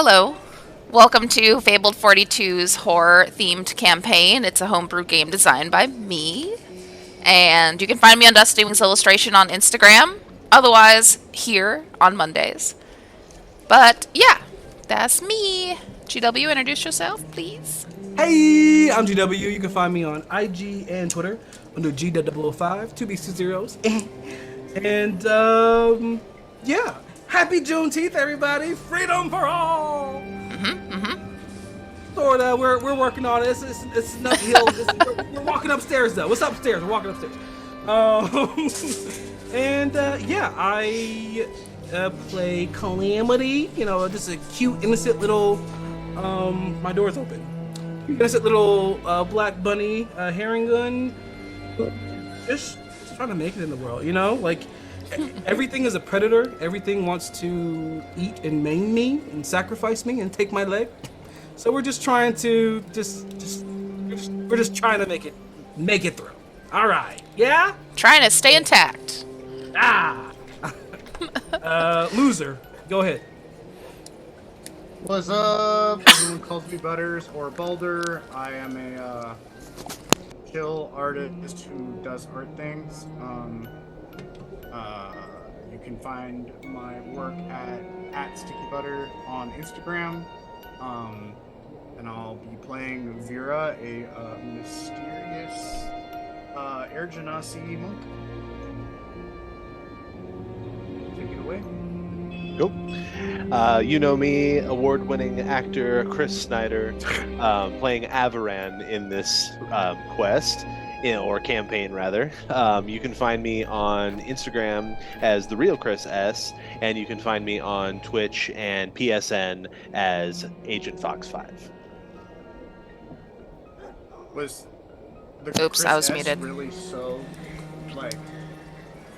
Hello. Welcome to Fabled 42's horror-themed campaign. It's a homebrew game designed by me. And you can find me on Dust Wings Illustration on Instagram. Otherwise, here on Mondays. But, yeah, that's me. GW, introduce yourself, please. Hey, I'm GW. You can find me on IG and Twitter under G005, 2B2 zeros. And, yeah. Happy Juneteenth, everybody. Freedom for all. Sort of. We're working on it. It's not hill. We're walking upstairs, though. What's upstairs? We're walking upstairs. Yeah, I play Calamity. You know, just a cute, innocent little. My door's open. Innocent little black bunny herring gun. Just trying to make it in the world, you know? Like, everything is a predator. Everything wants to eat and maim me and sacrifice me and take my leg. So we're just trying to we're just trying to make it through. All right, yeah. Trying to stay intact. Loser, go ahead. What's up? Everyone calls me Butters or Balder. I am a chill artist who does art things. You can find my work at Sticky Butter on Instagram. And I'll be playing Vera, a mysterious Air Genasi monk. Take it away. Cool. You know me, award-winning actor Chris Snyder, playing Avaran in this quest, or campaign rather. You can find me on Instagram as The Real Chris S, and you can find me on Twitch and PSN as Agent Fox 5. Was the Oops, Chris I was S muted. really so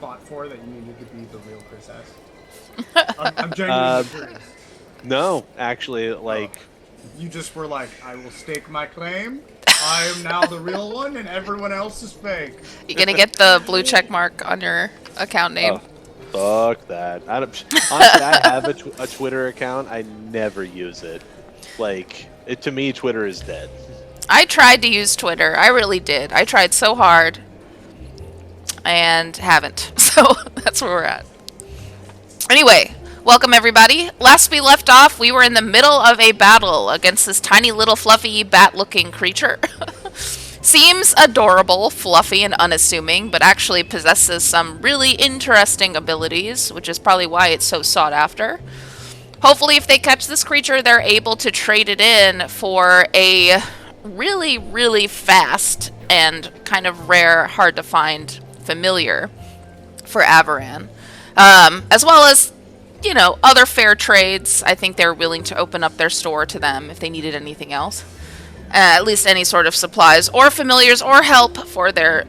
fought for that you needed to be the real Chris S? I'm genuinely curious. No, actually, like... You just were like, I will stake my claim. I am now the real one, and everyone else is fake. You're gonna get the blue check mark on your account name. Oh, fuck that. Honestly, I have a Twitter account. I never use it. Like, to me, Twitter is dead. I tried to use Twitter. I really did. I tried so hard. And haven't. So that's where we're at. Anyway, welcome everybody. Last we left off, we were in the middle of a battle against this tiny little fluffy bat-looking creature. Seems adorable, fluffy, and unassuming, but actually possesses some really interesting abilities, which is probably why it's so sought after. Hopefully, if they catch this creature, they're able to trade it in for a really, really fast and kind of rare, hard to find familiar for Avaran. As well as, you know, other fair trades. I think they're willing to open up their store to them if they needed anything else. At least any sort of supplies or familiars or help for their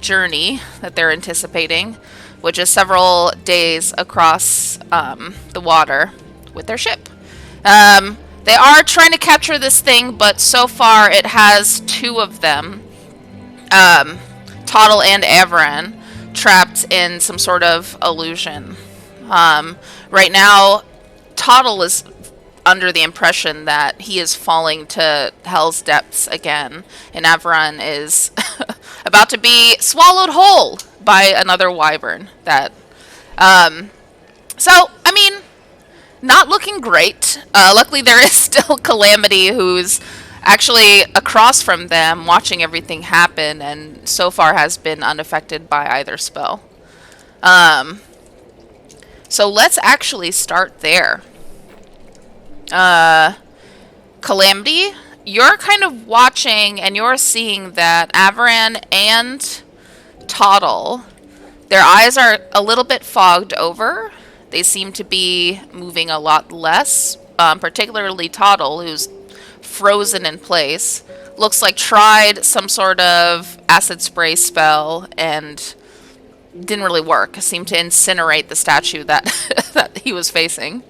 journey that they're anticipating, which is several days across the water with their ship. They are trying to capture this thing, but so far it has two of them, Toddle and Avaran, trapped in some sort of illusion. Right now, Toddle is under the impression that he is falling to hell's depths again, and Avaran is about to be swallowed whole by another wyvern. So, I mean, not looking great. Luckily, there is still Calamity, who's actually across from them, watching everything happen, and so far has been unaffected by either spell. So let's actually start there. Calamity, you're kind of watching, and you're seeing that Avaran and Toddle, their eyes are a little bit fogged over. They seem to be moving a lot less, particularly Toddle, who's frozen in place. Looks like tried some sort of acid spray spell and didn't really work. Seemed to incinerate the statue that that he was facing.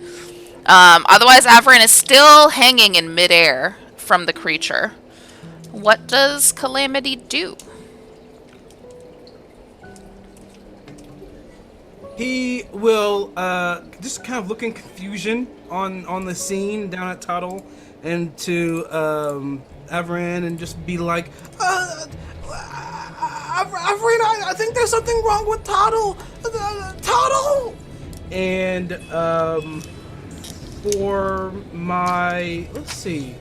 Otherwise, Avaran is still hanging in midair from the creature. What does Calamity do? He will just kind of look in confusion on the scene down at Tuttle and to Everin and just be like, Everin, I think there's something wrong with Tuttle. Tuttle! And for my, let's see,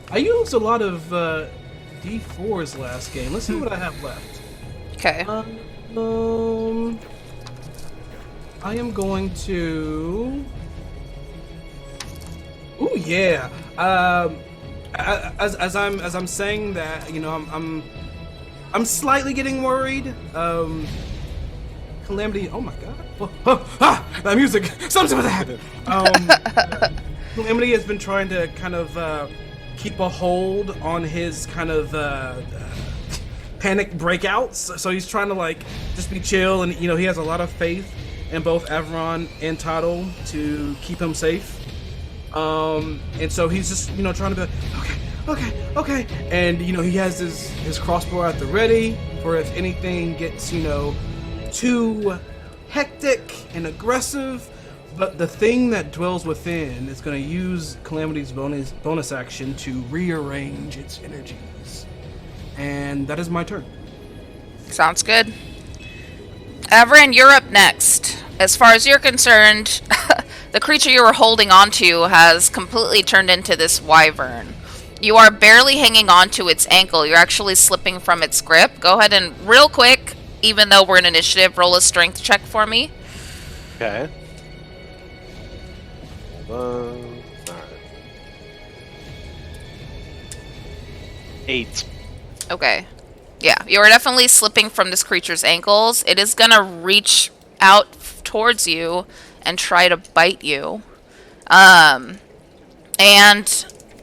I used a lot of D4s last game. Let's see what I have left. Okay. I am going to. Ooh yeah. As I'm saying that, you know, I'm slightly getting worried. Calamity. Oh my god. That music. Something with that. Calamity has been trying to kind of keep a hold on his kind of panic breakouts. So he's trying to like just be chill, and you know he has a lot of faith in both Avron and Tuttle to keep him safe. And so he's just, you know, trying to be like, okay. And, you know, he has his crossbow at the ready for if anything gets, you know, too hectic and aggressive. But the thing that dwells within is going to use Calamity's bonus action to rearrange its energies. And that is my turn. Sounds good. Everin, you're up next. As far as you're concerned, the creature you were holding onto has completely turned into this wyvern. You are barely hanging on to its ankle. You're actually slipping from its grip. Go ahead and, real quick, even though we're in initiative, roll a strength check for me. Okay. Hold on. All right. 8. Okay. Yeah, you are definitely slipping from this creature's ankles. It is gonna reach out towards you and try to bite you. And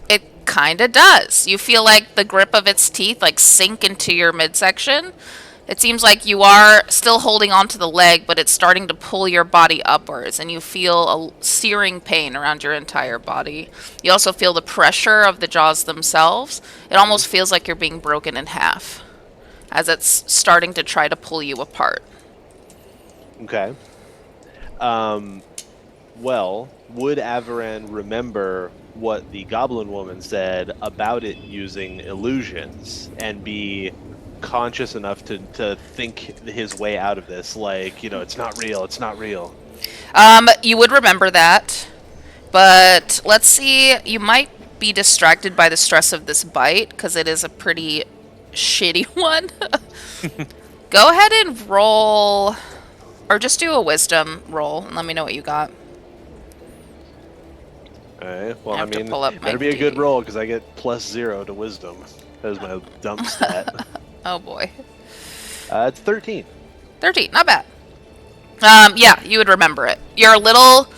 it kind of does. You feel like the grip of its teeth like sink into your midsection. It seems like you are still holding onto the leg, but it's starting to pull your body upwards, and you feel a searing pain around your entire body. You also feel the pressure of the jaws themselves. It almost feels like you're being broken in half as it's starting to try to pull you apart. Okay. Well, would Avaran remember what the goblin woman said about it using illusions and be conscious enough to think his way out of this? Like, you know, it's not real, it's not real. You would remember that, but let's see, you might be distracted by the stress of this bite, because it is a pretty shitty one. Go ahead and roll, or just do a wisdom roll, and let me know what you got. Alright, well, I I have to mean, pull up my better be a good D. roll, because I get +0 to wisdom. That was my dump stat. Oh boy. It's 13. 13, not bad. Yeah, you would remember it. You're a little...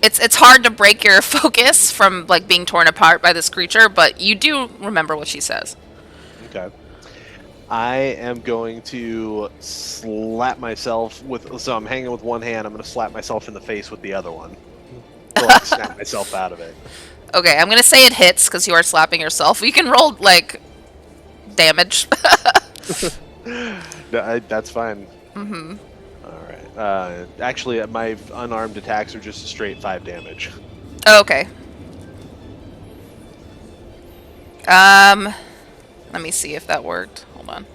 It's hard to break your focus from, like, being torn apart by this creature, but you do remember what she says. Okay. I am going to slap myself with... So I'm hanging with one hand, I'm going to slap myself in the face with the other one. To, like, snap myself out of it. Okay, I'm gonna say it hits, because you are slapping yourself. You can roll, like, damage. That's fine. Mm-hmm. Alright. Actually, my unarmed attacks are just a straight 5 damage. Oh, okay. Let me see if that worked. Hold on.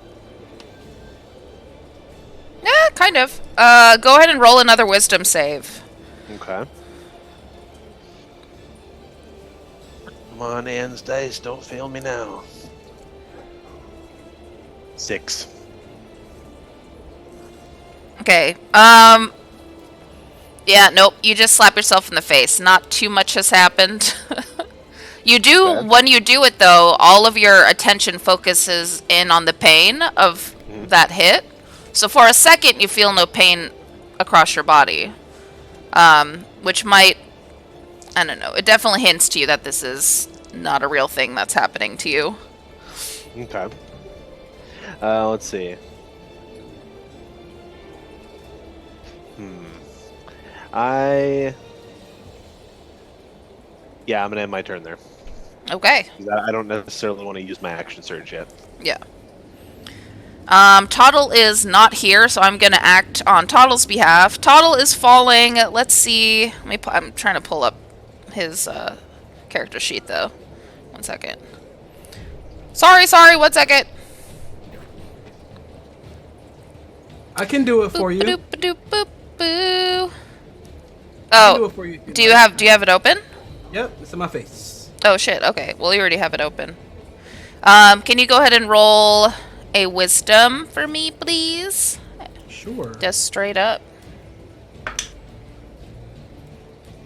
Yeah, kind of. Go ahead and roll another wisdom save. Okay. Come on, Anne's dice, don't fail me now. 6. Okay. Yeah, nope. You just slap yourself in the face. Not too much has happened. You do, Okay. when you do it though, all of your attention focuses in on the pain of that hit. So for a second, you feel no pain across your body. Which might, I don't know, it definitely hints to you that this is not a real thing that's happening to you. Okay. Let's see. Yeah, I'm gonna end my turn there. Okay. I don't necessarily want to use my action surge yet. Yeah. Toddle is not here, so I'm gonna act on Toddle's behalf. Toddle is falling. Let's see. I'm trying to pull up his character sheet though. 1 second. Sorry. 1 second. I can do it for you. Boop, doop, boop, boo. I can do Oh, it for you. do you have it open? Yep, it's in my face. Oh shit. Okay. Well, you already have it open. Can you go ahead and roll a wisdom for me, please? Sure. Just straight up.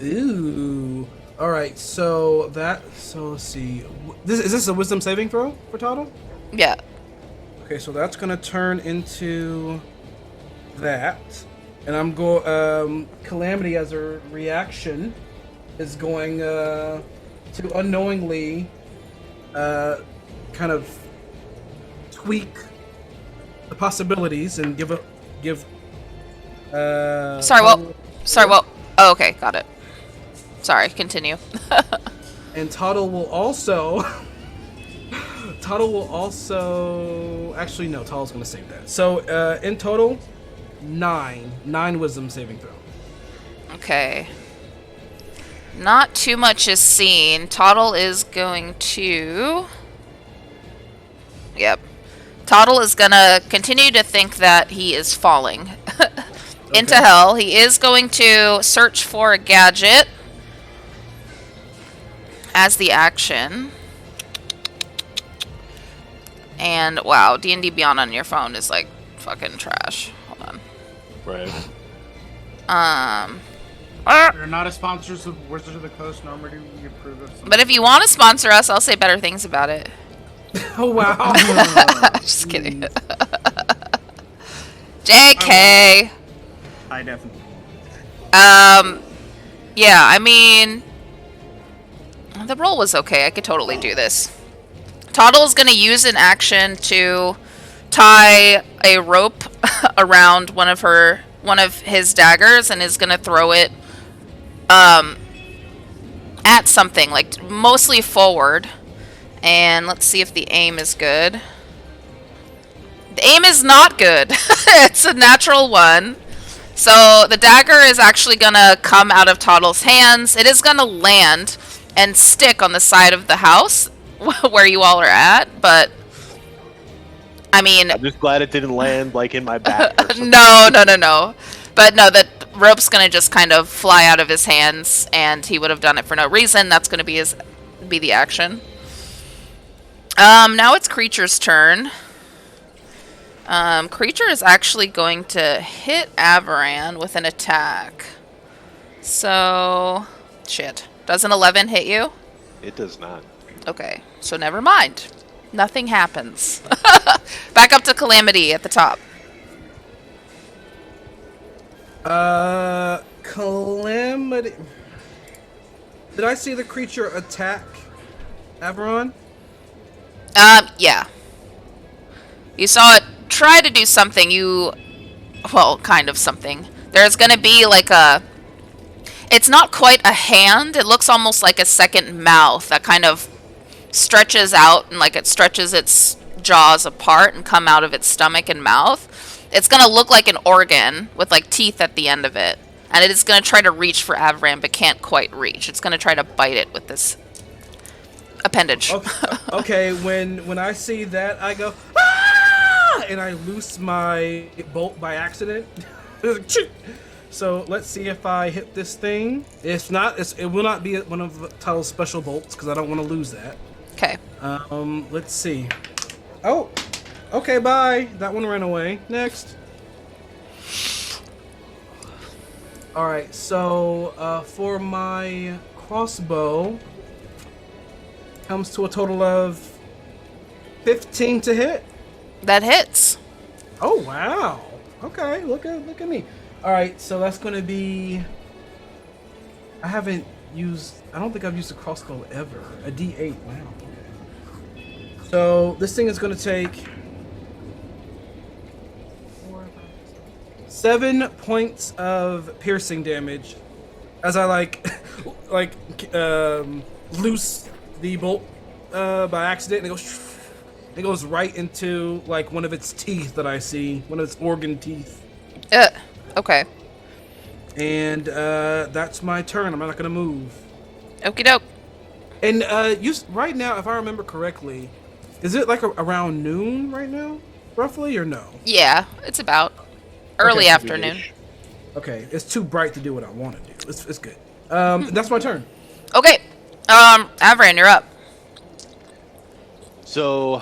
Ooh. All right. So let's see. Is this a wisdom saving throw for Toddle? Yeah. Okay, so that's gonna turn into that, and Calamity as a reaction is going to unknowingly kind of tweak the possibilities and give. Sorry. What? Oh, okay. Got it. Sorry. Continue. And Toddle will also. Actually, no. Toddle's gonna save that. So in total, 9 wisdom saving throw. Okay. Not too much is seen. Toddle is going to... Yep. Toddle is gonna continue to think that he is falling into hell. He is going to search for a gadget as the action. And wow, D&D Beyond on your phone is like fucking trash. Hold on. Right. We're not a sponsor of Wizards of the Coast, nor do we approve of some. But if you want to sponsor us, I'll say better things about it. Oh wow. Just kidding. JK. I definitely. Yeah, I mean, the roll was okay. I could totally do this. Toddle is going to use an action to tie a rope around one of his daggers and is going to throw it at something, like mostly forward. And let's see if the aim is good. The aim is not good. It's a natural 1. So the dagger is actually going to come out of Toddle's hands. It is going to land and stick on the side of the house where you all are at, but I mean, I'm just glad it didn't land like in my back. Or something. no. But no, the rope's gonna just kind of fly out of his hands, and he would have done it for no reason. That's gonna be the action. Now it's Creature's turn. Creature is actually going to hit Avaran with an attack. So, shit. Does an 11 hit you? It does not. Okay, so never mind. Nothing happens. Back up to Calamity at the top. Calamity. Did I see the creature attack Averon? Yeah. You saw it try to do something. Well, kind of something. There's gonna be like it's not quite a hand. It looks almost like a second mouth that kind of stretches out, and like it stretches its jaws apart and come out of its stomach and mouth. It's gonna look like an organ with like teeth at the end of it, and it is gonna try to reach for Avram but can't quite reach. It's gonna try to bite it with this appendage. Okay, when I see that, I go ah! And I loose my bolt by accident. So let's see if I hit this thing. If not, it will not be one of Tuttle's special bolts because I don't want to lose that. Okay. Let's see. Oh, okay, bye. That one ran away. Next. All right, so for my crossbow, comes to a total of 15 to hit. That hits. Oh wow. Okay, look at me. All right, so that's going to be. I don't think I've used a crossbow ever. A D8. Wow. So this thing is going to take 7 points of piercing damage as I loose the bolt by accident and it goes It goes right into like one of its teeth that I see, one of its organ teeth. Okay. And that's my turn. I'm not gonna move. Okie doke. And right now, if I remember correctly, is it like around noon right now, roughly, or no? Yeah, it's about early Okay. afternoon. Okay, it's too bright to do what I want to do. It's good. That's my turn. Okay. Avran, you're up. So,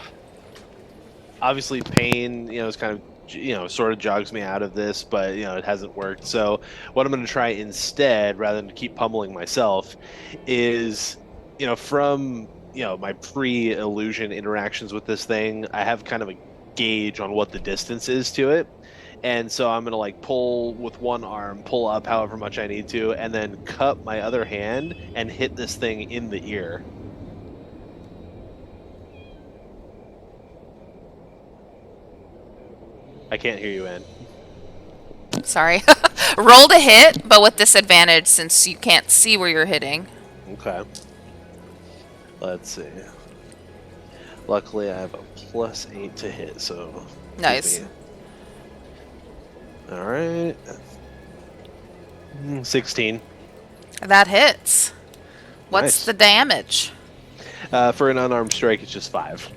obviously, pain, is kind of, sort of jogs me out of this, but, it hasn't worked. So, what I'm going to try instead, rather than keep pummeling myself, is, from, my pre-illusion interactions with this thing, I have kind of a gauge on what the distance is to it. And so I'm going to like pull with one arm, pull up however much I need to, and then cup my other hand and hit this thing in the ear. I can't hear you, Ann. Sorry. Roll to hit, but with disadvantage since you can't see where you're hitting. Okay. Let's see. Luckily, I have a +8 to hit, so... Nice. Alright. 16. That hits. What's Nice. the damage? For an unarmed strike, it's just 5.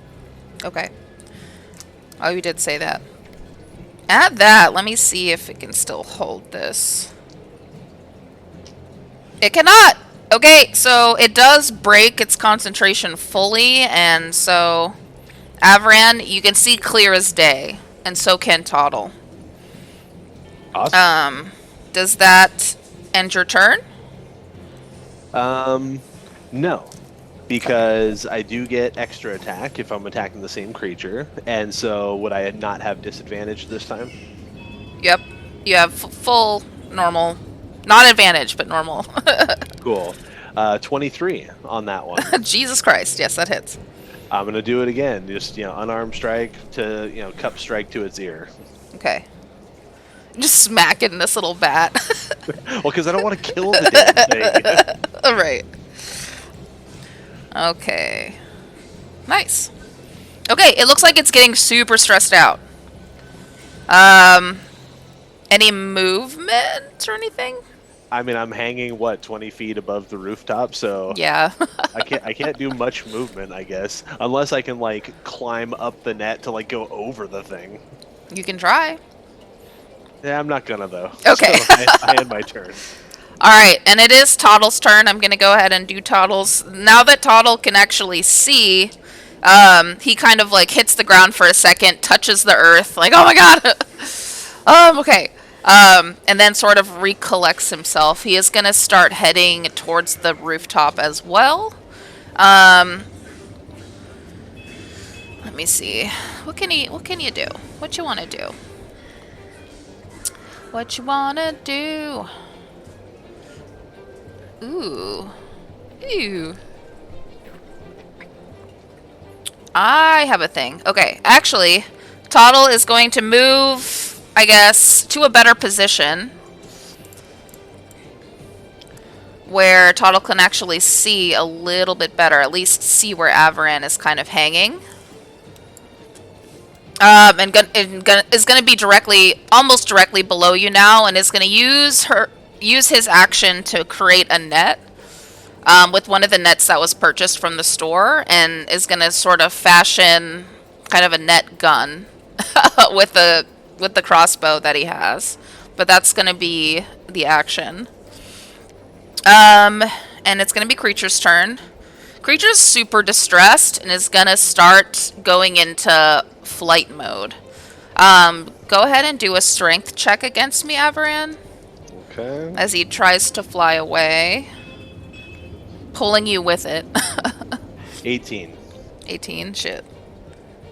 Okay. Oh, you did say that. At that, let me see if it can still hold this. It cannot! Okay, so it does break its concentration fully, and so... Avran, you can see clear as day, and so can Toddle. Awesome. Does that end your turn? No. Because I do get extra attack if I'm attacking the same creature, and so would I not have disadvantage this time? Yep. You have full normal. Not advantage, but normal. Cool. 23 on that one. Jesus Christ. Yes, that hits. I'm going to do it again. Just, unarmed strike to, cup strike to its ear. Okay. Just smack it in this little bat. Well, because I don't want to kill the damn thing. All right. Okay. Nice. Okay, it looks like it's getting super stressed out. Any movement or anything? I mean, I'm hanging 20 feet above the rooftop, so Yeah. I can't do much movement, I guess, unless I can like climb up the net to like go over the thing. You can try. Yeah, I'm not gonna though. Okay. So I end my turn. All right, and it is Toddle's turn. I'm going to go ahead and do Toddle's. Now that Toddle can actually see, he kind of like hits the ground for a second, touches the earth, like, oh my god. Okay. And then sort of recollects himself. He is going to start heading towards the rooftop as well. Let me see. What can you do? What you want to do? What you want to do? Ooh. Ew. I have a thing. Okay, actually, Toddle is going to move, I guess, to a better position. Where Toddle can actually see a little bit better. At least see where Avaran is kind of hanging. And is going to be almost directly below you now, and is going to use his action to create a net with one of the nets that was purchased from the store, and is going to sort of fashion kind of a net gun with the crossbow that he has. But that's going to be the action. And it's going to be Creature's turn. Creature's super distressed and is going to start going into flight mode. Go ahead and do a strength check against me, Avaran. Okay. As he tries to fly away. Pulling you with it. 18. 18? Shit.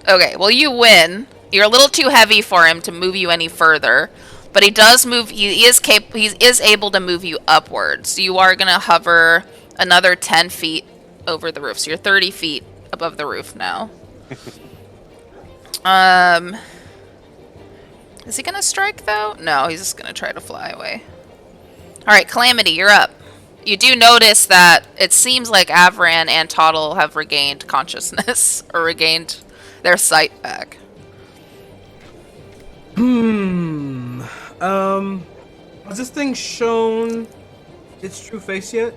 Okay, well you win. You're a little too heavy for him to move you any further. But he does move, he is able to move you upwards. So you are going to hover another 10 feet over the roof. So you're 30 feet above the roof now. Is he going to strike though? No, he's just going to try to fly away. Alright, Calamity, you're up. You do notice that it seems like Avran and Toddle have regained consciousness, or regained their sight back. Has this thing shown its true face yet?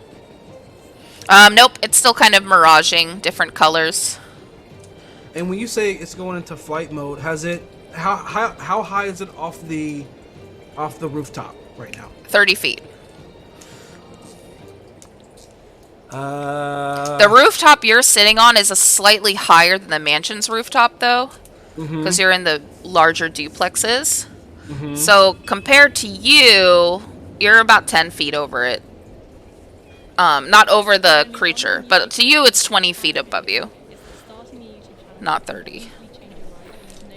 Nope, it's still kind of miraging different colors. And when you say it's going into flight mode, has it how high is it off the rooftop right now? 30 feet. Uh, The rooftop you're sitting on is a slightly higher than the mansion's rooftop, though, because you're in the larger duplexes. So compared to you, you're about 10 feet over it. Not over the creature, but to you it's 20 feet above you, not 30.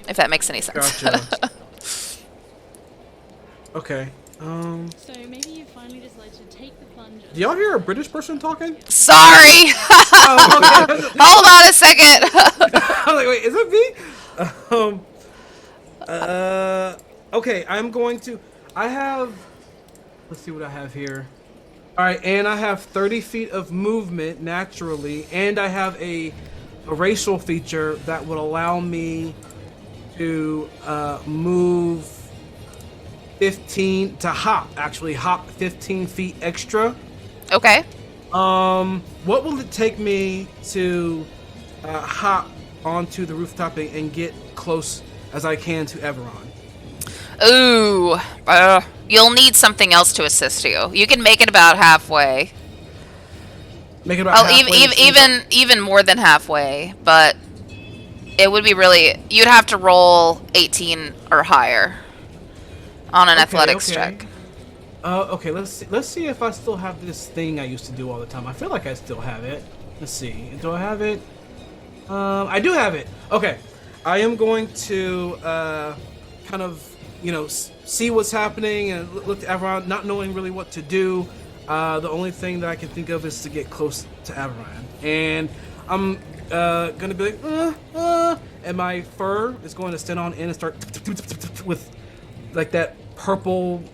If that makes any sense. Gotcha. Okay. So maybe you finally decided to take the plunge. Do y'all hear a British person talking? Sorry! Oh, okay. Hold on a second! I'm like, wait, is it me? Okay, I'm going to. I have. Let's see what I have here. All right, and I have 30 feet of movement naturally, and I have a racial feature that would allow me to move 15 to hop. Actually, hop 15 feet extra. Okay. What will it take me to hop onto the rooftop and get close as I can to Everon? Ooh. You'll need something else to assist you. You can make it about halfway. Make it about halfway. Even more than halfway, but it would be really... You'd have to roll 18 or higher on an athletics check. Okay, let's see if I still have this thing I used to do all the time. I feel like I still have it. Let's see. Do I have it? I do have it. Okay. I am going to kind of, see what's happening and look around, not knowing really what to do. The only thing that I can think of is to get close to Avaran. And I'm gonna be like, and my fur is going to stand on end and start with like that purple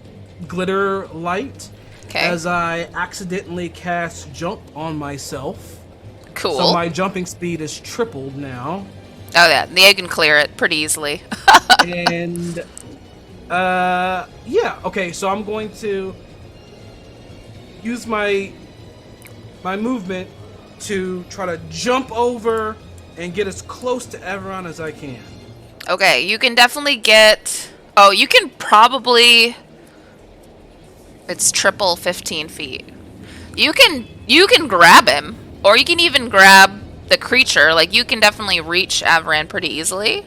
glitter light as I accidentally cast jump on myself. Cool. So my jumping speed is tripled now. Oh yeah, you can clear it pretty easily. And yeah, okay, so I'm going to use my movement to try to jump over and get as close to Everon as I can. Okay, you can definitely get... Oh, you can probably... It's triple 15 feet. You can grab him, or you can even grab the creature. Like, you can definitely reach Avaran pretty easily.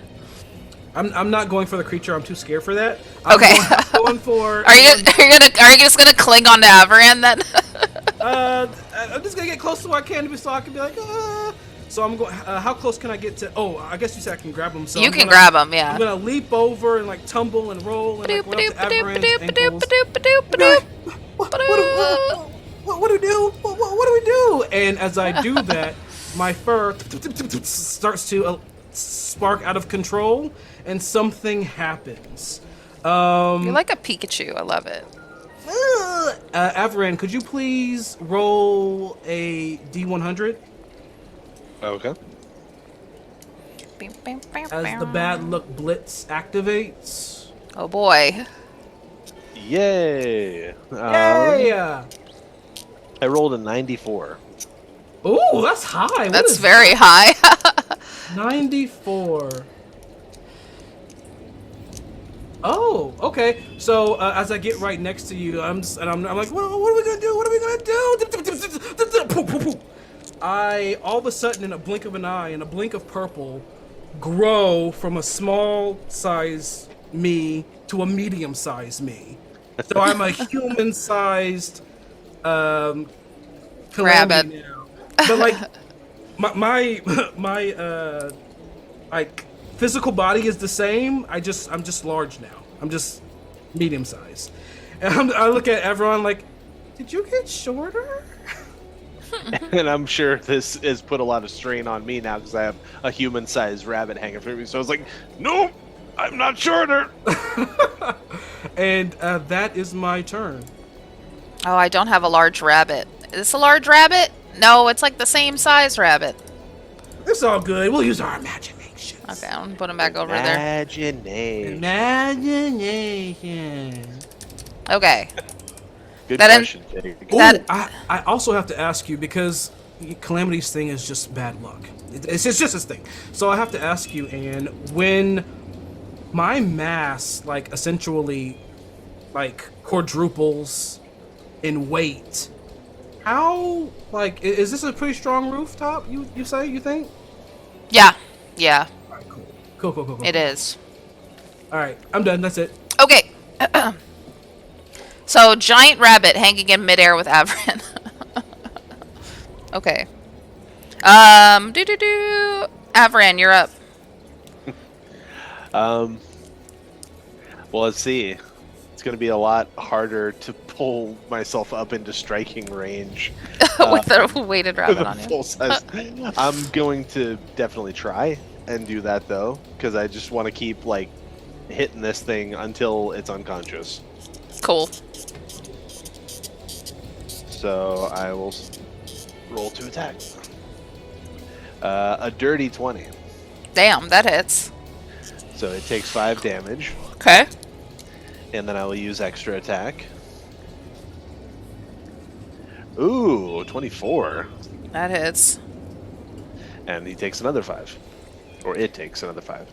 I'm not going for the creature. I'm too scared for that. Okay. I'm going for. Are you just gonna cling on to Avaran then? I'm just gonna get close to what I can so I can be like. So I'm going. How close can I get to? Oh, I guess you said I can grab him. So you can grab him, yeah. I'm gonna leap over and like tumble and roll and like run up to Avaran's ankles. What do we do? What do we do? And as I do that, my fur starts to spark out of control, and something happens. You're like a Pikachu. I love it. Avaran, could you please roll a D100? Okay. As the bad luck blitz activates. Oh boy. Yay! Hey! I rolled a 94. Ooh, that's high. That's very high. 94. Oh, okay. So as I get right next to you, I'm like, what are we gonna do? What are we gonna do? I all of a sudden, in a blink of an eye, in a blink of purple, grow from a small size me to a medium sized me. So I'm a human sized rabbit now. But like my like physical body is the same. I'm just large now. I'm just medium sized. And I look at everyone like, did you get shorter? And I'm sure this has put a lot of strain on me now because I have a human-sized rabbit hanging from me. So I was like, nope, I'm not shorter. And that is my turn. Oh, I don't have a large rabbit. Is this a large rabbit? No, it's like the same size rabbit. It's all good. We'll use our imagination. Okay, I'm gonna put him back over there. Imagination. Imagination. Okay. Good That question, Kitty. Ooh, That- I also have to ask you because Calamity's thing is just bad luck. It's just his thing. So I have to ask you, Anne, when my mass like essentially like quadruples in weight, how like is this a pretty strong rooftop? You think? Yeah. Yeah, All right, cool. it is. All right, I'm done. That's it. Okay. So, giant rabbit hanging in midair with Avrin. Okay. Avran, you're up. Well, let's see. It's going to be a lot harder to pull myself up into striking range With a weighted with rabbit a on you. full size. I'm going to definitely try and do that though, because I just want to keep like hitting this thing until it's unconscious. Cool. So I will roll to attack. A dirty 20. Damn, that hits. So it takes 5 damage, Okay. and then I will use extra attack. Ooh, 24. That hits. And he takes another 5. Or it takes another 5.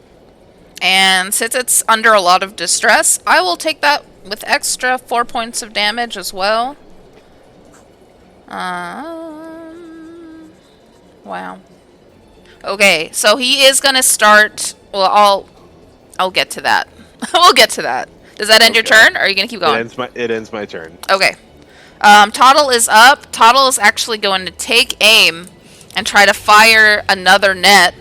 And since it's under a lot of distress, I will take that with extra 4 points of damage as well. Wow. Okay, so he is gonna start. Well, I'll get to that. We'll get to that. Does that end your Okay. turn, or are you gonna keep going? It ends my turn. Okay. Toddle is up. Toddle is actually going to take aim and try to fire another net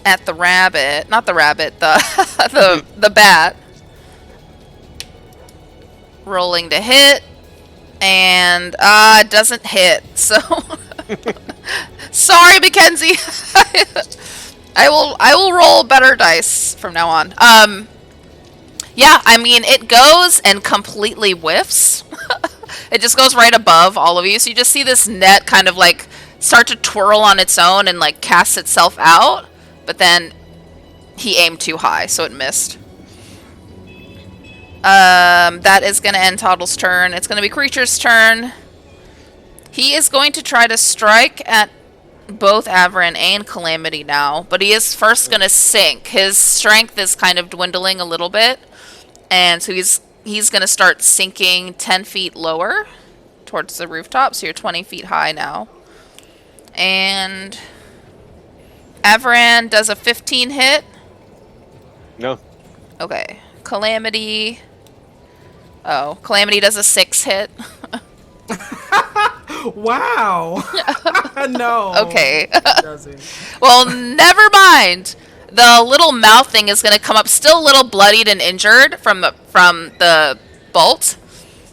at the rabbit. Not the rabbit, the the bat. Rolling to hit. And it doesn't hit. So sorry, Mackenzie. I will roll better dice from now on. Yeah, I mean, it goes and completely whiffs. It just goes right above all of you. So you just see this net kind of like start to twirl on its own and like cast itself out. But then he aimed too high, so it missed. That is going to end Toddle's turn. It's going to be Creature's turn. He is going to try to strike at both Avrin and Calamity now, but he is first going to sink. His strength is kind of dwindling a little bit, and so he's going to start sinking 10 feet lower towards the rooftop, so you're 20 feet high now. And Avran does a 15 hit. No. Okay. Calamity. Oh, Calamity does a 6 hit. Wow. No. Okay. It doesn't. Well, never mind. The little mouth thing is going to come up still a little bloodied and injured from the bolt,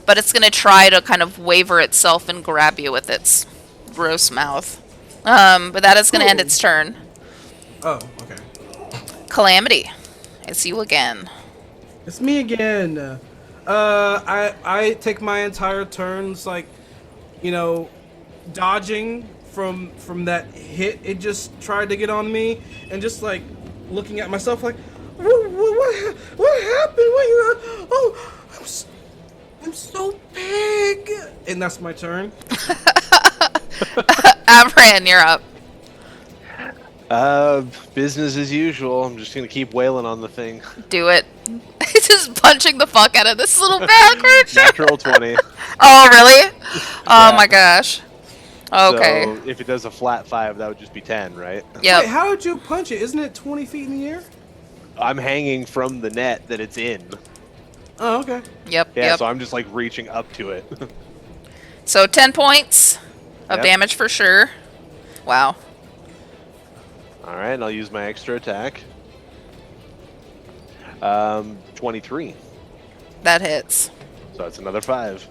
but it's going to try to kind of waver itself and grab you with its gross mouth. But that is going to end its turn. Oh, okay. Calamity. It's you again. It's me again. I take my entire turns like, you know, dodging from that hit it just tried to get on me, and just like looking at myself like, what happened? Oh, I'm so big, and that's my turn. Avran, you're up. Business as usual. I'm just gonna keep wailing on the thing. Do it. He's just punching the fuck out of this little bad creature. Natural 20. Oh, really? Oh Yeah. my gosh. Okay. So if it does a flat 5, that would just be 10, right? Yep. Wait, how did you punch it? Isn't it 20 feet in the air? I'm hanging from the net that it's in. Oh, okay. Yep. Yeah, Yep. so I'm just like reaching up to it. So 10 points of Yep. damage for sure. Wow. Alright, and I'll use my extra attack. 23. That hits. So that's another 5.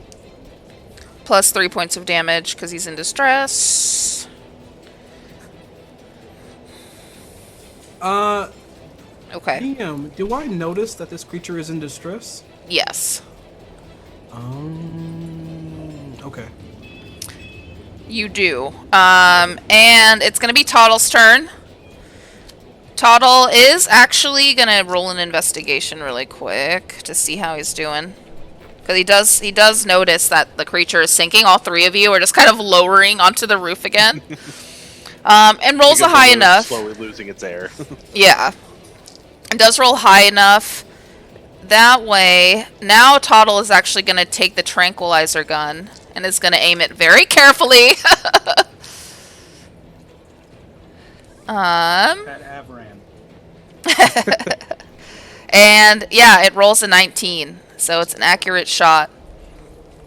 Plus 3 points of damage because he's in distress. Okay. Damn, do I notice that this creature is in distress? Yes. Okay. You do. And it's going to be Toddle's turn. Toddle is actually gonna roll an investigation really quick to see how he's doing. Because he does notice that the creature is sinking. All three of you are just kind of lowering onto the roof again. And rolls a high enough. Slowly losing its air. Yeah. It does roll high enough. That way, now Toddle is actually going to take the tranquilizer gun and is going to aim it very carefully. That Avaran. And yeah, it rolls a 19, so it's an accurate shot.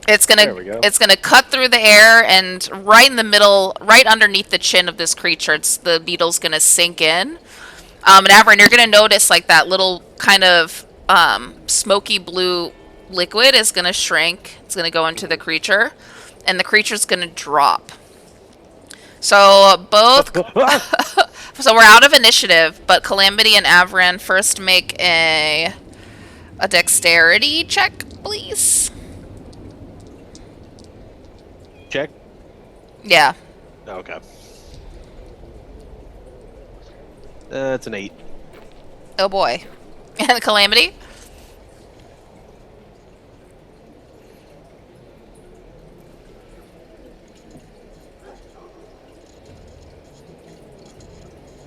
There we go. It's gonna cut through the air and right in the middle, right underneath the chin of this creature. The needle's gonna sink in. And Averin, you're gonna notice like that little kind of smoky blue liquid is gonna shrink. It's gonna go into the creature, and the creature's gonna drop. So both. So we're out of initiative, but Calamity and Averin first make a dexterity check, please. Check. Yeah. Okay. It's an 8. Oh boy. And Calamity?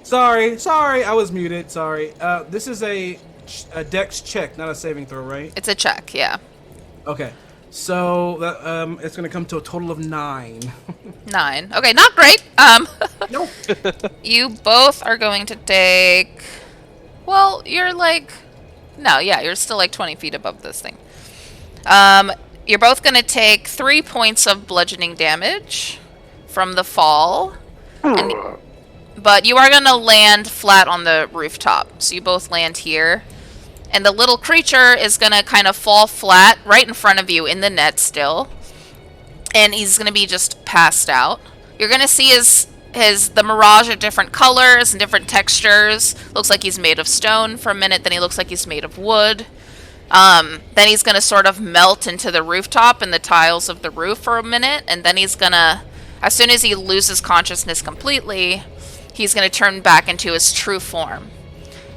Sorry, I was muted. Sorry. This is a dex check, not a saving throw, right? It's a check, yeah. Okay. So that, it's gonna come to a total of 9. 9. Okay, not great. Nope. You both are going to take... Well, you're like... No, yeah, you're still like 20 feet above this thing. You're both going to take 3 points of bludgeoning damage from the fall. But you are going to land flat on the rooftop. So you both land here. And the little creature is going to kind of fall flat right in front of you in the net still. And he's going to be just passed out. You're going to see the mirage of different colors and different textures. Looks like he's made of stone for a minute. Then he looks like he's made of wood. Then he's going to sort of melt into the rooftop and the tiles of the roof for a minute. And then he's going to, as soon as he loses consciousness completely, he's going to turn back into his true form.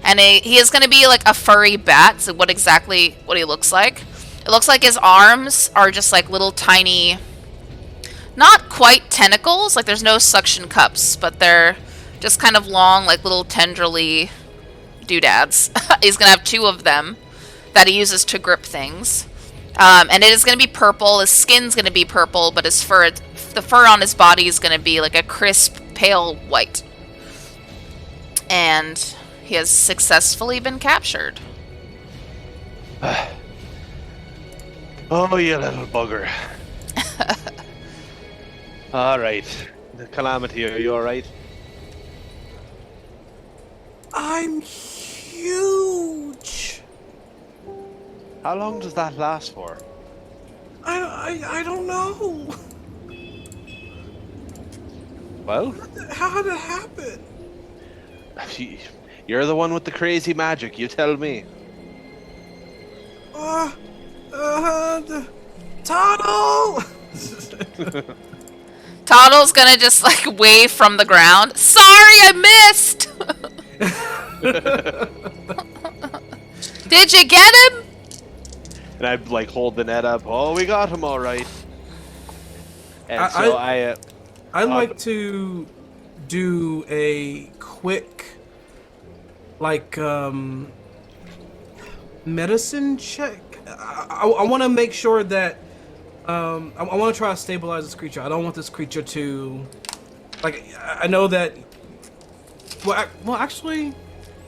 And he is going to be like a furry bat. So what he looks like. It looks like his arms are just like little tiny, not quite tentacles. Like there's no suction cups, but they're just kind of long, like little tendrily doodads. He's going to have 2 of them that he uses to grip things. And it is going to be purple. His skin's going to be purple, but the fur on his body is going to be like a crisp, pale white. And he has successfully been captured. Oh, you little bugger. Alright. Calamity, are you alright? I'm huge. How long does that last for? I don't know. Well, How did it happen? you're the one with the crazy magic, you tell me. Toddle! Toddle's gonna just like wave from the ground. Sorry, I missed! Did you get him? And I like hold the net up. Oh, we got him all right. And I'd like to do a quick, like, medicine check. I want to make sure that I want to try to stabilize this creature. I don't want this creature to, like, I know that. Well, actually,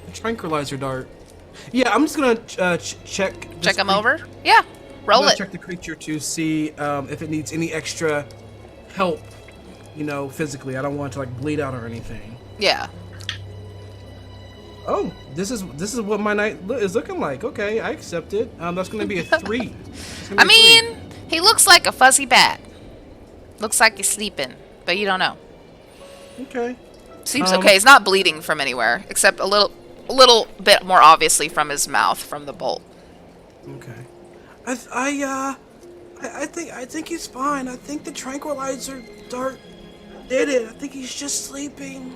a tranquilizer dart. Yeah, I'm just gonna check. Check him over? Yeah, roll it. Check the creature to see if it needs any extra help. You know, physically. I don't want it to like bleed out or anything. Yeah. Oh, this is what my night is looking like. Okay, I accept it. That's gonna be a 3. I mean, he looks like a fuzzy bat. Looks like he's sleeping, but you don't know. Okay. Seems okay. He's not bleeding from anywhere, except a little bit more obviously from his mouth from the bolt. Okay. I think he's fine. I think the tranquilizer dart did it. I think he's just sleeping.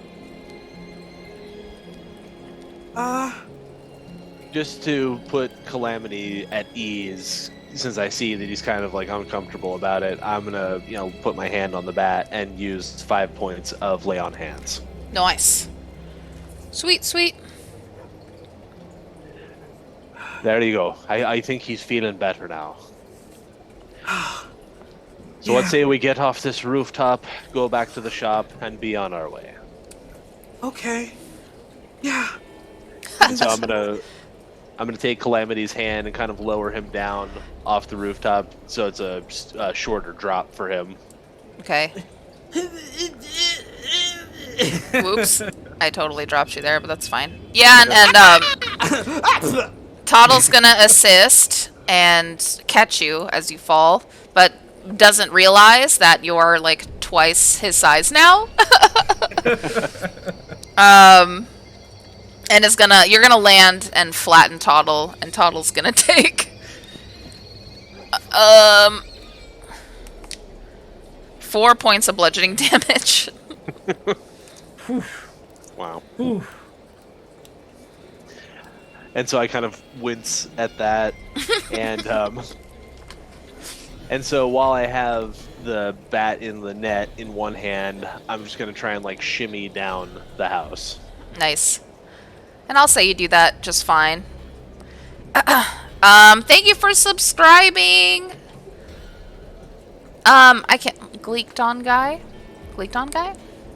Just to put Calamity at ease, since I see that he's kind of like uncomfortable about it, I'm gonna, put my hand on the bat and use 5 points of lay on hands. Nice. Sweet, sweet. There you go. I think he's feeling better now. So Yeah. let's say we get off this rooftop, go back to the shop, and be on our way. Okay. Yeah. So I'm gonna take Calamity's hand and kind of lower him down off the rooftop, so it's a shorter drop for him. Okay. Whoops. I totally dropped you there, but that's fine. Yeah, and Toddle's gonna assist and catch you as you fall, but doesn't realize that you're like twice his size now. And you're gonna land and flatten Toddle, and Toddle's gonna take 4 points of bludgeoning damage. Wow. And so I kind of wince at that, and so while I have the bat in the net in one hand, I'm just gonna try and like shimmy down the house. Nice. And I'll say you do that just fine. Thank you for subscribing. I can't. Gleekdon guy?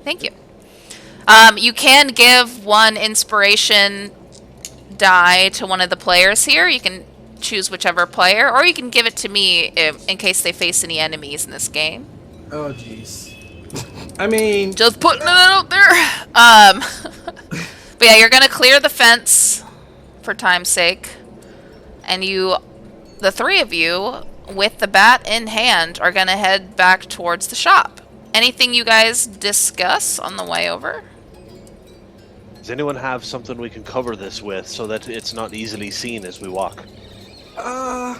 Thank you. You can give one inspiration die to one of the players here. You can choose whichever player, or you can give it to me in case they face any enemies in this game. Oh, jeez. I mean... Just putting it out there. But yeah, you're gonna clear the fence for time's sake. And the three of you, with the bat in hand, are gonna head back towards the shop. Anything you guys discuss on the way over? Does anyone have something we can cover this with so that it's not easily seen as we walk? I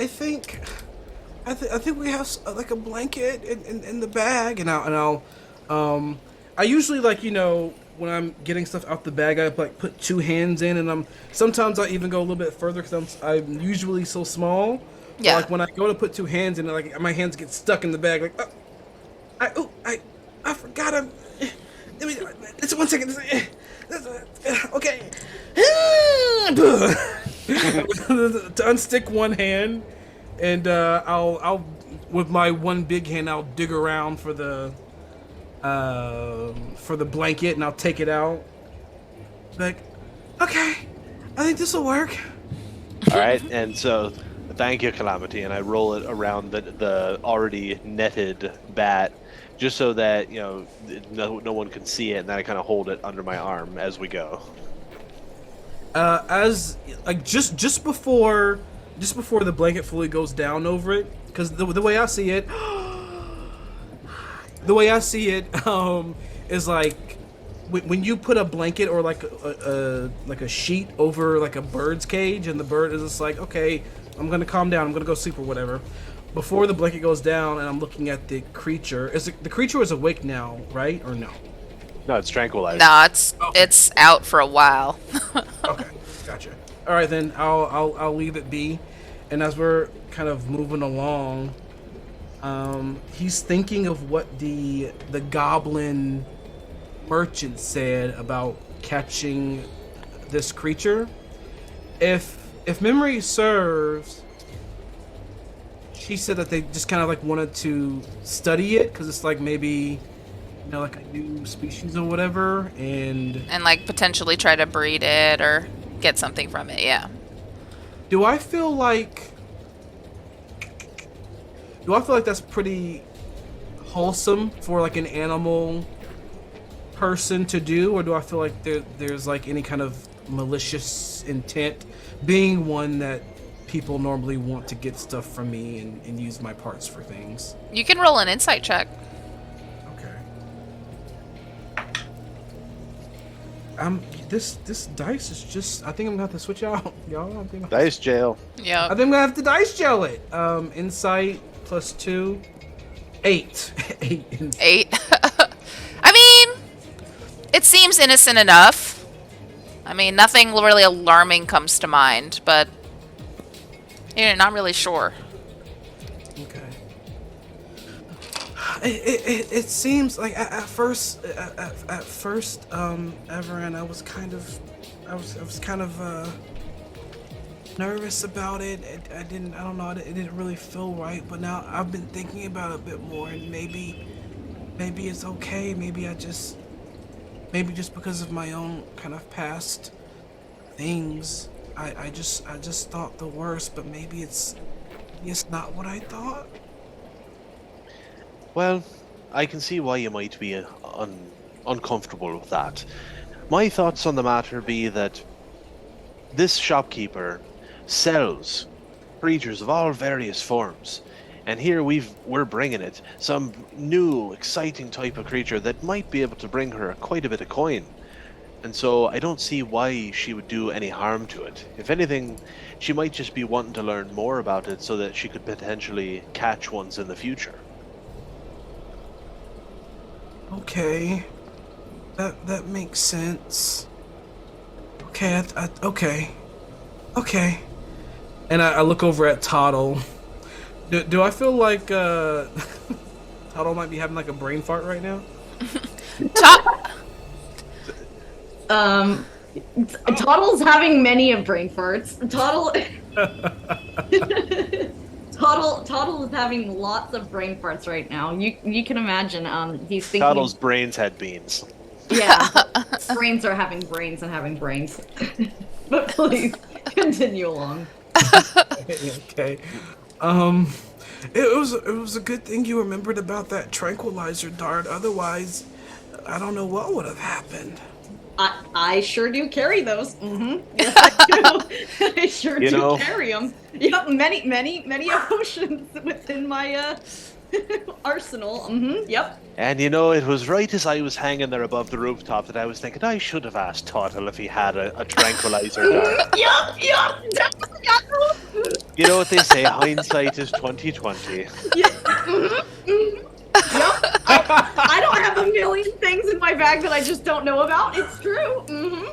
think we have like a blanket in the bag, and I'll I usually when I'm getting stuff out the bag, I like put 2 hands in, and sometimes I even go a little bit further because I'm usually so small. Yeah. Like when I go to put 2 hands in, like my hands get stuck in the bag. Like, I forgot. It's 1 second. Okay. To unstick one hand, and I'll with my one big hand, I'll dig around for the blanket, and I'll take it out. Like, okay, I think this will work. All right, and so thank you, Calamity, and I roll it around the already netted bat, just so that no one can see it, and then I kind of hold it under my arm as we go. As like just before the blanket fully goes down over it, because the way I see it, is like when you put a blanket or like a sheet over like a bird's cage, and the bird is just like, okay, I'm gonna calm down, I'm gonna go sleep or whatever. Before the blanket goes down, and I'm looking at the creature. The creature is awake now, right, or no? No, it's tranquilized. Nah, Okay. it's out for a while. Okay, gotcha. All right, then I'll leave it be. And as we're kind of moving along, he's thinking of what the goblin merchant said about catching this creature. If memory serves, she said that they just kind of like wanted to study it because it's like maybe like a new species or whatever, and like potentially try to breed it or get something from it, yeah. do I feel like that's pretty wholesome for like an animal person to do, or do I feel like there's like any kind of malicious intent, being one that people normally want to get stuff from me and use my parts for things? You can roll an insight check. This dice is just, I think I'm gonna have to switch out, y'all. Dice jail. Yeah. I think I'm gonna have to dice jail it. Insight plus 2, 8. 8. I mean, it seems innocent enough. I mean, nothing really alarming comes to mind, but you're not really sure. Okay. It seems like at first, Everin, I was kind of nervous about it. I don't know, it didn't really feel right. But now I've been thinking about it a bit more, and maybe it's okay. Maybe just because of my own kind of past things, I just thought the worst. But maybe it's not what I thought. Well, I can see why you might be uncomfortable with that. My thoughts on the matter be that this shopkeeper sells creatures of all various forms. And here we're bringing it some new, exciting type of creature that might be able to bring her quite a bit of coin. And so I don't see why she would do any harm to it. If anything, she might just be wanting to learn more about it so that she could potentially catch ones in the future. Okay, that makes sense. Okay, okay. And I look over at Toddle. Do I feel like Toddle might be having like a brain fart right now? Toddle's having many of brain farts. Toddle is having lots of brain farts right now. You can imagine. He's thinking. Toddle's brains had beans. Yeah, brains are having brains and having brains. But please continue along. Okay. It was a good thing you remembered about that tranquilizer dart. Otherwise, I don't know what would have happened. I sure do carry those. Mm-hmm. Yes, I do. I sure do carry them. Yep, many emotions within my arsenal. Mm-hmm. Yep. And it was right as I was hanging there above the rooftop that I was thinking I should have asked Tuttle if he had a tranquilizer dart. Yup. You know what they say, hindsight is 20/20. Yeah. Mm-hmm. Yep. I don't have a million things in my bag that I just don't know about. It's true. Mm-hmm.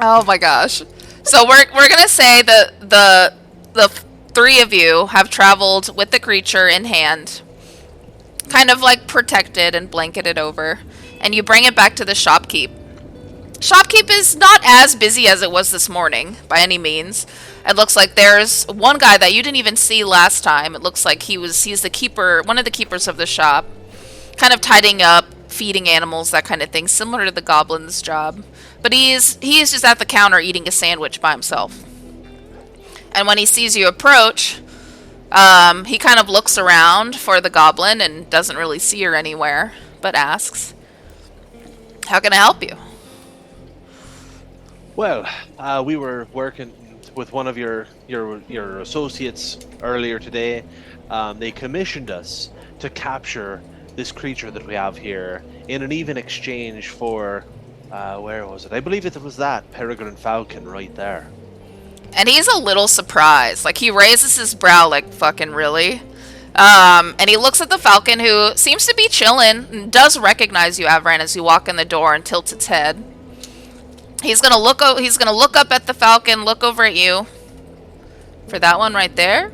Oh my gosh. So we're gonna say that the three of you have traveled with the creature in hand, kind of like protected and blanketed over, and you bring it back to the shopkeep. Shopkeep is not as busy as it was this morning, by any means. It looks like there's one guy that you didn't even see last time. It looks like he's the keeper, one of the keepers of the shop, kind of tidying up, feeding animals, that kind of thing, similar to the goblin's job. But he is just at the counter eating a sandwich by himself. And when he sees you approach, he kind of looks around for the goblin and doesn't really see her anywhere, but asks, "How can I help you?" Well, we were working with one of your associates earlier today. They commissioned us to capture this creature that we have here in an even exchange for, where was it? I believe it was that peregrine falcon right there. And he's a little surprised. Like, he raises his brow like, fucking really? And he looks at the falcon, who seems to be chilling and does recognize you, Avran, as you walk in the door and tilts its head. He's gonna look up at the falcon, look over at you. For that one right there?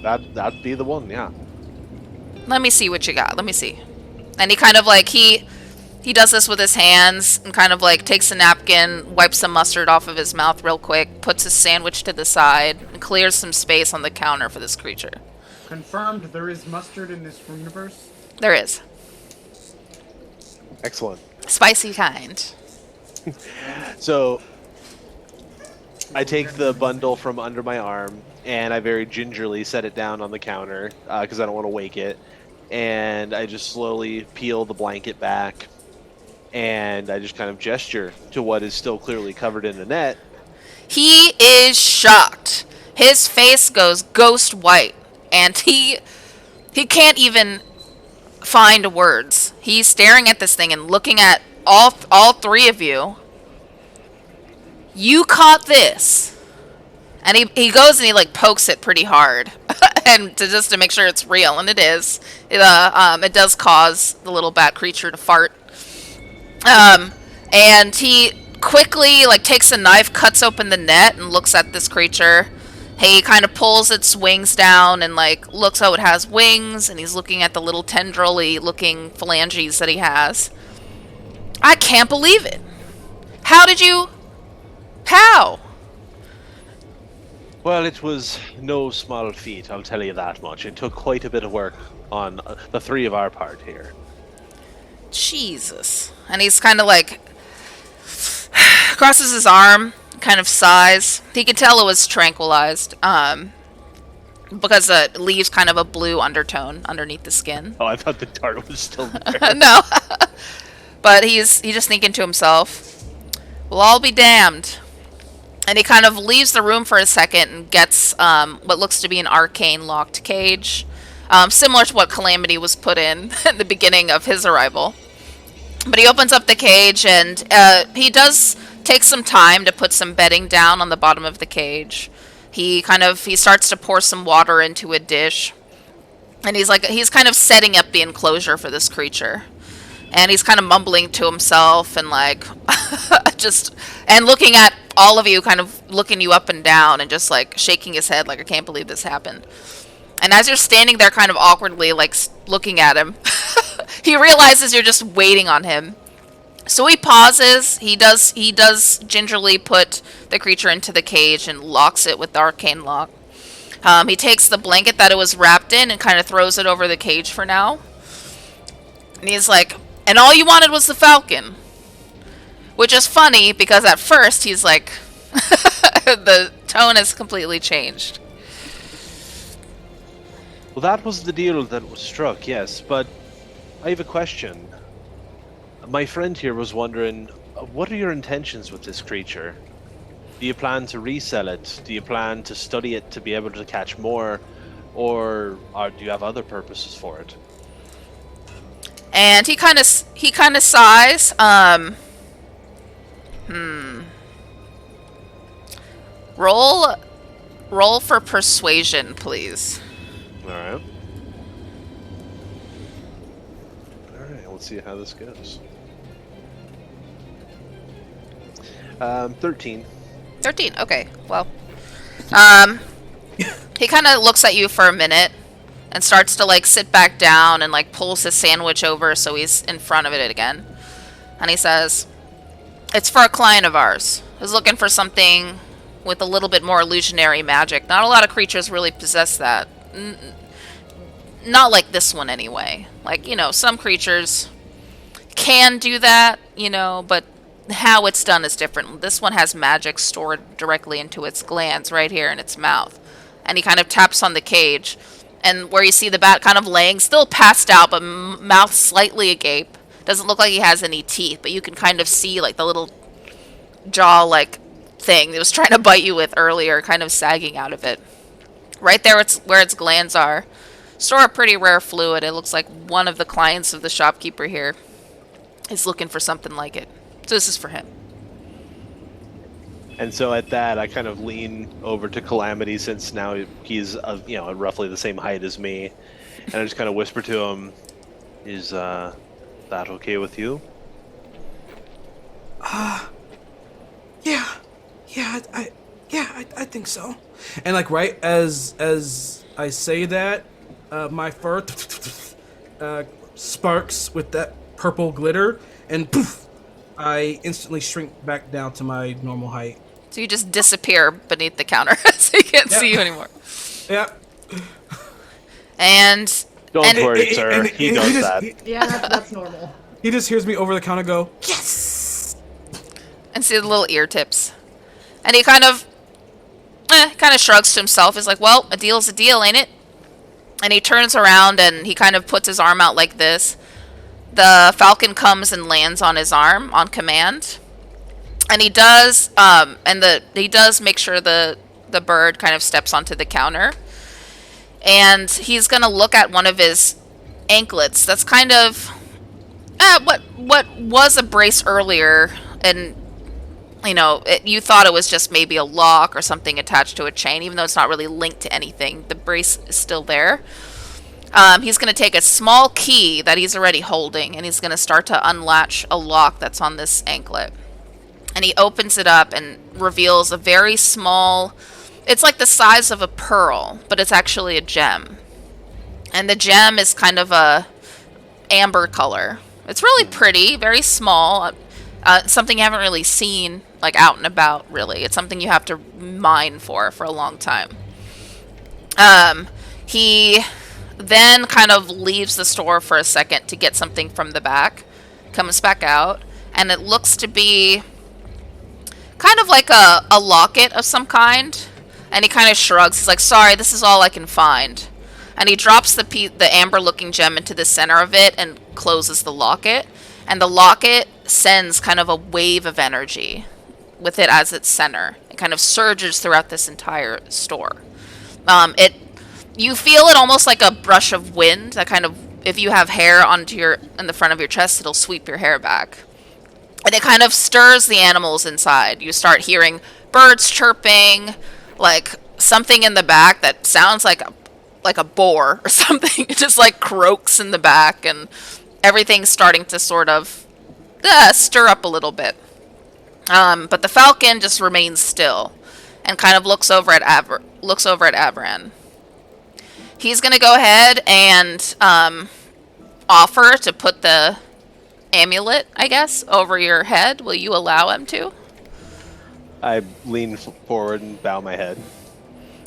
That'd be the one, yeah. Let me see what you got. Let me see. And he kind of like, he does this with his hands and kind of like takes a napkin, wipes some mustard off of his mouth real quick, puts his sandwich to the side, and clears some space on the counter for this creature. Confirmed there is mustard in this universe? There is. Excellent. Spicy kind. So I take the bundle from under my arm and I very gingerly set it down on the counter because I don't want to wake it. And I just slowly peel the blanket back and I just kind of gesture to what is still clearly covered in the net. He is shocked. His face goes ghost white, and he can't even find words. He's staring at this thing and looking at all three of you. You caught this. And he goes and he like pokes it pretty hard and just to make sure it's real, and it is. It does cause the little bat creature to fart. And he quickly like takes a knife, cuts open the net, and looks at this creature. He kind of pulls its wings down and like looks how it has wings, and he's looking at the little tendril-y looking phalanges that he has. I can't believe it. How did you? How? Well, it was no small feat, I'll tell you that much. It took quite a bit of work on the three of our part here. Jesus. And he's kind of like crosses his arm, kind of sighs. He could tell it was tranquilized, because it leaves kind of a blue undertone underneath the skin. Oh, I thought the dart was still there. No. But he's just thinking to himself, we'll all be damned. And he kind of leaves the room for a second and gets what looks to be an arcane locked cage, similar to what Calamity was put in at the beginning of his arrival. But he opens up the cage, and he does take some time to put some bedding down on the bottom of the cage. He starts to pour some water into a dish, and he's kind of setting up the enclosure for this creature. And he's kind of mumbling to himself and like and looking at all of you, kind of looking you up and down and just like shaking his head like, I can't believe this happened. And as you're standing there kind of awkwardly like looking at him, he realizes you're just waiting on him. So he pauses. He does gingerly put the creature into the cage and locks it with the arcane lock. He takes the blanket that it was wrapped in and kind of throws it over the cage for now. And he's like, and all you wanted was the falcon. Which is funny because at first he's like, the tone has completely changed. Well, that was the deal that was struck, yes, but I have a question. My friend here was wondering, what are your intentions with this creature? Do you plan to resell it? Do you plan to study it to be able to catch more? Or do you have other purposes for it? And he kind of sighs. Roll for persuasion, please. Alright. Alright, let's see how this goes. 13. 13, okay. Well, he kind of looks at you for a minute and starts to like sit back down and like pulls his sandwich over so he's in front of it again. And he says, it's for a client of ours who's looking for something with a little bit more illusionary magic. Not a lot of creatures really possess that. Not like this one anyway. Like, some creatures can do that, but how it's done is different. This one has magic stored directly into its glands right here in its mouth. And he kind of taps on the cage. And where you see the bat kind of laying, still passed out, but mouth slightly agape. Doesn't look like he has any teeth, but you can kind of see like the little jaw like thing that was trying to bite you with earlier, kind of sagging out of it. Right there where its glands are. Store a pretty rare fluid. It looks like one of the clients of the shopkeeper here is looking for something like it. So this is for him. And so at that, I kind of lean over to Calamity, since now he's roughly the same height as me, and I just kind of whisper to him, "Is that okay with you?" I think so. And like right as I say that, my fur sparks with that purple glitter, and poof, I instantly shrink back down to my normal height. So you just disappear beneath the counter, so he can't see you anymore. Yeah. And Don't worry, sir. He knows that. Yeah, that's normal. He just hears me over the counter go, yes! And see the little ear tips. And he kind of shrugs to himself. He's like, well, a deal's a deal, ain't it? And he turns around and he kind of puts his arm out like this. The falcon comes and lands on his arm on command. And he does make sure the bird kind of steps onto the counter. And he's going to look at one of his anklets. That's kind of what was a brace earlier, and you thought it was just maybe a lock or something attached to a chain, even though it's not really linked to anything. The brace is still there. He's going to take a small key that he's already holding, and he's going to start to unlatch a lock that's on this anklet. And he opens it up and reveals a very small... It's like the size of a pearl, but it's actually a gem. And the gem is kind of a amber color. It's really pretty, very small. Something you haven't really seen like out and about, really. It's something you have to mine for a long time. He then kind of leaves the store for a second to get something from the back, comes back out, and it looks to be kind of like a locket of some kind. And he kind of shrugs. He's like, sorry, this is all I can find. And he drops the amber-looking gem into the center of it and closes the locket. And the locket sends kind of a wave of energy with it as its center. It kind of surges throughout this entire store. You feel it almost like a brush of wind. That kind of, if you have hair in the front of your chest, it'll sweep your hair back. And it kind of stirs the animals inside. You start hearing birds chirping, like something in the back that sounds like a boar or something. It just like croaks in the back, and everything's starting to sort of stir up a little bit. But the falcon just remains still and kind of looks over at Avaran. He's gonna go ahead and offer to put the amulet, I guess, over your head. Will you allow him to? I lean forward and bow my head.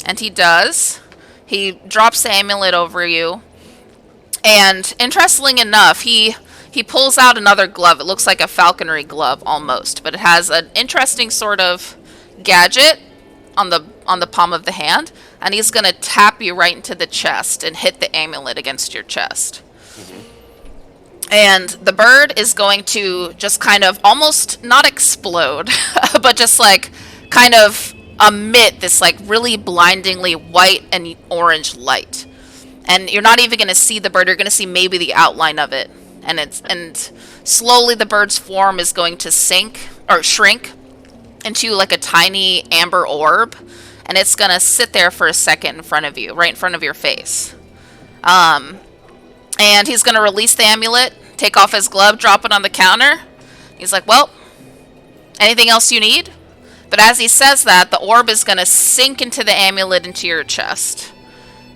And he does. He drops the amulet over you. And interestingly enough, he pulls out another glove. It looks like a falconry glove almost, but it has an interesting sort of gadget on the palm of the hand, and he's going to tap you right into the chest and hit the amulet against your chest. Mm-hmm. And the bird is going to just kind of almost not explode, but just like kind of emit this like really blindingly white and orange light. And you're not even going to see the bird. You're going to see maybe the outline of it. And slowly the bird's form is going to shrink into like a tiny amber orb. And it's going to sit there for a second in front of you, right in front of your face. And he's going to release the amulet, take off his glove, drop it on the counter. He's like, well, anything else you need? But as he says that, the orb is going to sink into the amulet into your chest.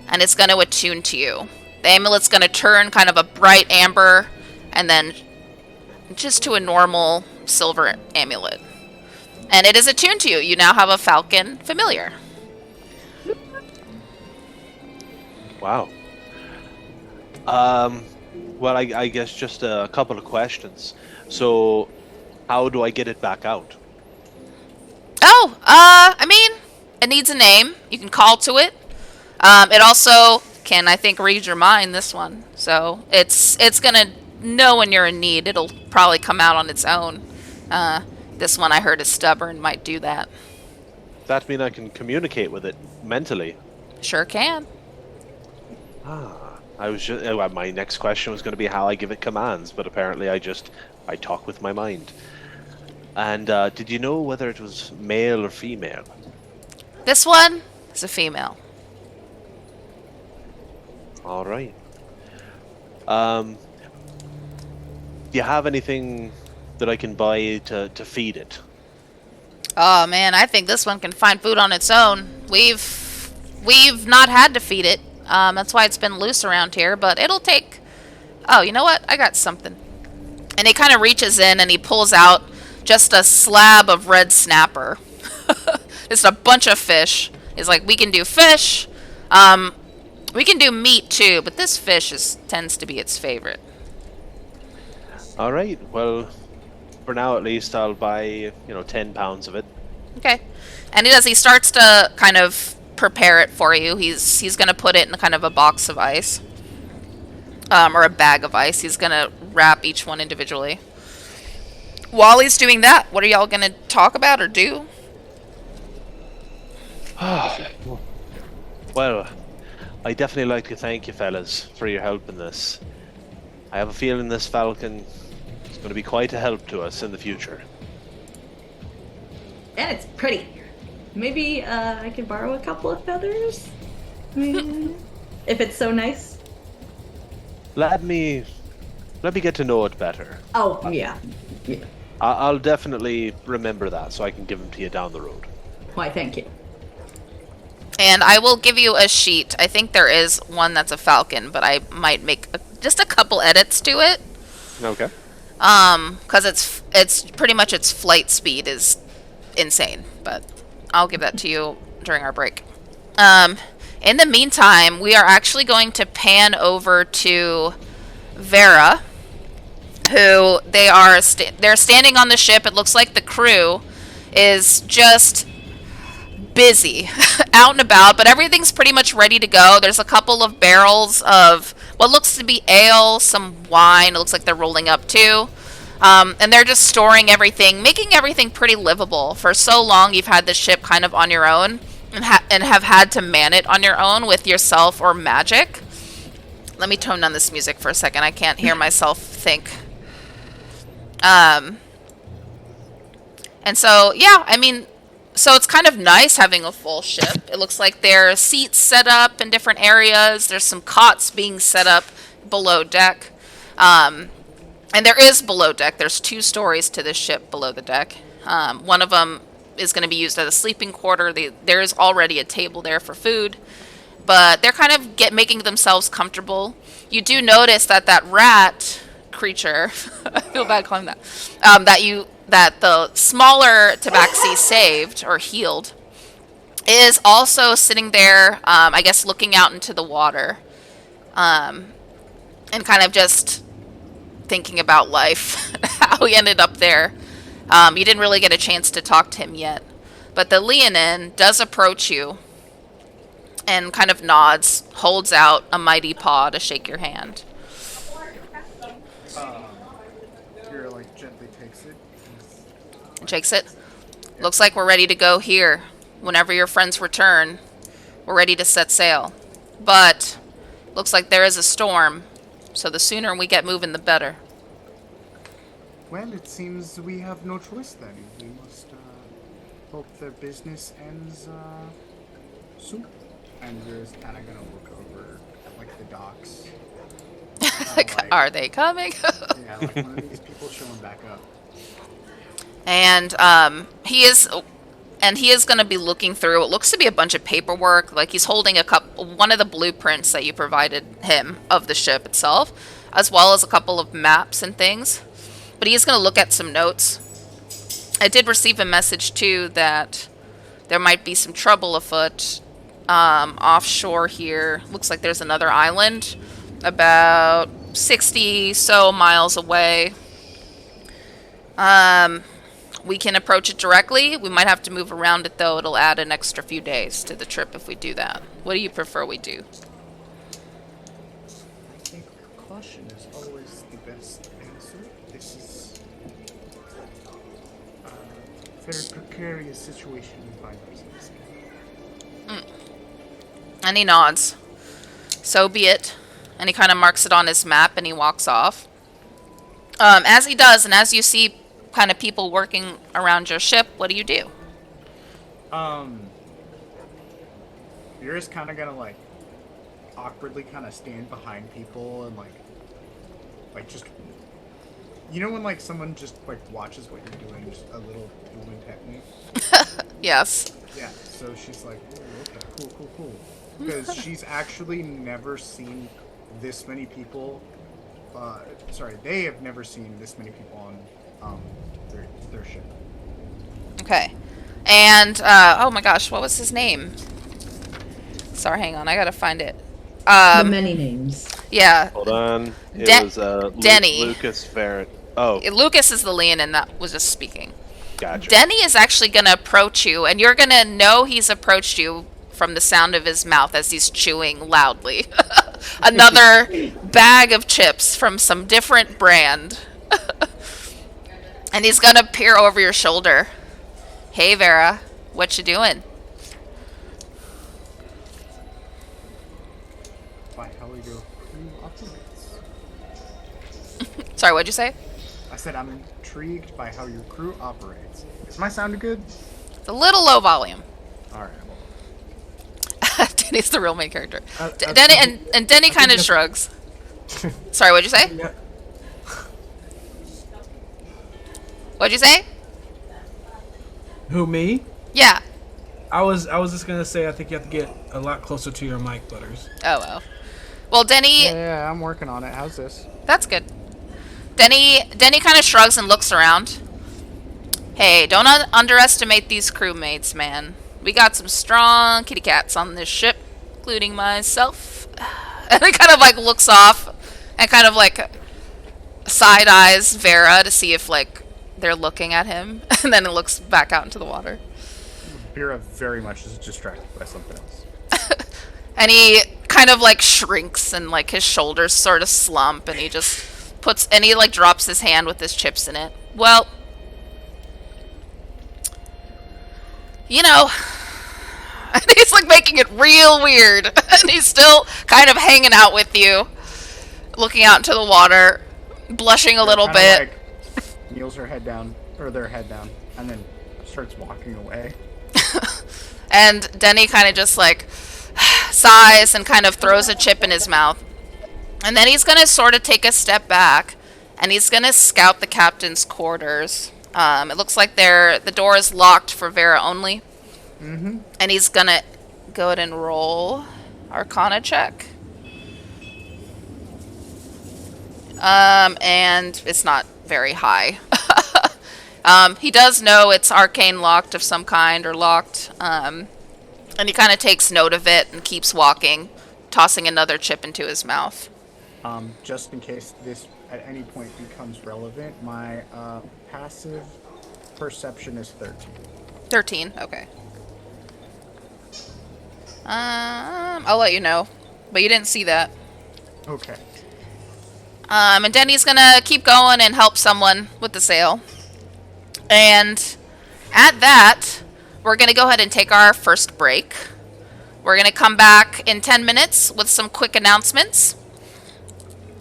And it's going to attune to you. The amulet's going to turn kind of a bright amber and then just to a normal silver amulet. And it is attuned to you. You now have a falcon familiar. Wow. Well, I guess just a couple of questions. So, how do I get it back out? Oh, I mean, it needs a name. You can call to it. It also can, I think, read your mind, this one. So, it's gonna know when you're in need. It'll probably come out on its own. This one I heard is stubborn, might do that. Does that mean I can communicate with it mentally? Sure can. My next question was going to be how I give it commands, but apparently I talk with my mind. And did you know whether it was male or female? This one is a female. All right. Do you have anything that I can buy to feed it? Oh man, I think this one can find food on its own. We've not had to feed it. That's why it's been loose around here, but it'll take... Oh, you know what? I got something. And he kind of reaches in and he pulls out just a slab of red snapper. It's a bunch of fish. He's like, we can do fish. We can do meat too, but this fish tends to be its favorite. All right. Well, for now at least, I'll buy 10 pounds of it. Okay. And he starts to kind of prepare it for you. He's gonna put it in kind of a box of ice, or a bag of ice. He's gonna wrap each one individually. While he's doing that, what are y'all gonna talk about or do? Well, I definitely like to thank you fellas for your help in this. I have a feeling this falcon is going to be quite a help to us in the future. And it's pretty. Maybe I could borrow a couple of feathers? If it's so nice. let me get to know it better. Oh, yeah. Yeah. I'll definitely remember that, so I can give them to you down the road. Why, thank you. And I will give you a sheet. I think there is one that's a falcon, but I might make just a couple edits to it. Okay. Because it's pretty much its flight speed is insane. But I'll give that to you during our break. In the meantime, we are actually going to pan over to Vera, who they're standing on the ship. It looks like the crew is just busy out and about, but everything's pretty much ready to go. There's a couple of barrels of what looks to be ale, some wine. It looks like they're rolling up too. And they're just storing everything, making everything pretty livable. For so long, you've had the ship kind of on your own and have had to man it on your own with yourself or magic. Let me tone down this music for a second. I can't hear myself think. And so, yeah, I mean, so it's kind of nice having a full ship. It looks like there are seats set up in different areas. There's some cots being set up below deck. And there is below deck. There's 2 stories to this ship below the deck. One of them is going to be used as a sleeping quarter. There is already a table there for food. But they're kind of making themselves comfortable. You do notice that rat creature, I feel bad calling that, that the smaller tabaxi saved or healed is also sitting there, I guess looking out into the water, and kind of just thinking about life, how he ended up there. You didn't really get a chance to talk to him yet, but the Leonin does approach you and kind of nods, holds out a mighty paw to shake your hand. Vera like gently takes it. And shakes it. Looks like we're ready to go here. Whenever your friends return, we're ready to set sail. But looks like there is a storm, so the sooner we get moving, the better. Well, it seems we have no choice then. We must hope their business ends soon. And Vera's kind of gonna look over at like the docks. Like, Are they coming? yeah, like one of these people showing back up. And he is going to be looking through. It looks to be a bunch of paperwork. Like he's holding one of the blueprints that you provided him of the ship itself, as well as a couple of maps and things. But he is going to look at some notes. I did receive a message too that there might be some trouble afoot offshore here. Looks like there's another island about 60 so miles away. We can approach it directly. We might have to move around it, though. It'll add an extra few days to the trip if we do that. What do you prefer we do? I think caution is always the best answer. This is a very precarious situation we find ourselves in. And he nods. So be it. And he kind of marks it on his map and he walks off. As he does, and as you see kind of people working around your ship, what do you do? You're just kind of gonna like awkwardly kind of stand behind people and like just, you know when like someone just like watches what you're doing, just a little movement technique. Yes. Yeah. So she's like, "Ooh, okay, cool, because she's actually never seen this many people. They have never seen this many people on their ship. Okay. And, oh my gosh, what was his name? Sorry, hang on, I gotta find it. The many names. Yeah. Hold on. It was Denny. Lucas Ferret. Oh, Lucas is the Leonin that was just speaking. gotcha. Denny is actually gonna approach you, and you're gonna know he's approached you from the sound of his mouth as he's chewing loudly. Another bag of chips from some different brand. And he's gonna peer over your shoulder. Hey Vera, what you doing? By how your crew operates. Sorry, what'd you say? I said I'm intrigued by how your crew operates. Is my sound good? It's a little low volume. All right. Denny's the real main character. I Denny and Denny kind of shrugs. Sorry, what'd you say? Yeah. What'd you say? Who, me? Yeah. I was just gonna say I think you have to get a lot closer to your mic, Butters. Oh, well. Well, Denny, Yeah, I'm working on it. How's this? that's good. Denny kind of shrugs and looks around. Hey, don't underestimate these crewmates, man. We got some strong kitty cats on this ship, including myself. And he kind of like looks off and kind of like side eyes Vera to see if like they're looking at him, and then it looks back out into the water. Vera very much is distracted by something else. And he kind of like shrinks and like his shoulders sort of slump, and he just puts and he like drops his hand with his chips in it. Well, you know, and he's like making it real weird, and he's still kind of hanging out with you, looking out into the water, blushing a little Kinda bit. like kneels her head down, or their head down, and then starts walking away. And Denny kind of just like sighs and kind of throws a chip in his mouth. And then he's going to sort of take a step back, and he's going to scout the captain's quarters. It looks like the door is locked for Vera only. Mm-hmm. And he's going to go ahead and roll Arcana check. And it's not very high. He does know it's arcane locked of some kind, or locked. And he kind of takes note of it and keeps walking, tossing another chip into his mouth. Just in case this at any point becomes relevant, my passive perception is 13. 13, okay. I'll let you know. But you didn't see that. Okay. And Denny's gonna keep going and help someone with the sail. And at that, we're gonna go ahead and take our first break. We're gonna come back in 10 minutes with some quick announcements.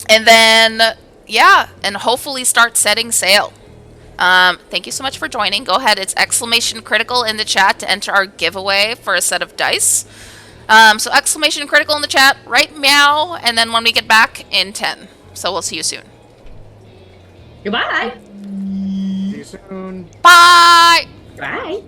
And then, yeah, and hopefully start setting sail. Thank you so much for joining. Go ahead, it's exclamation critical in the chat to enter our giveaway for a set of dice. So exclamation critical in the chat, write meow, and then when we get back in 10. So we'll see you soon. Goodbye. See you soon. Bye! Bye.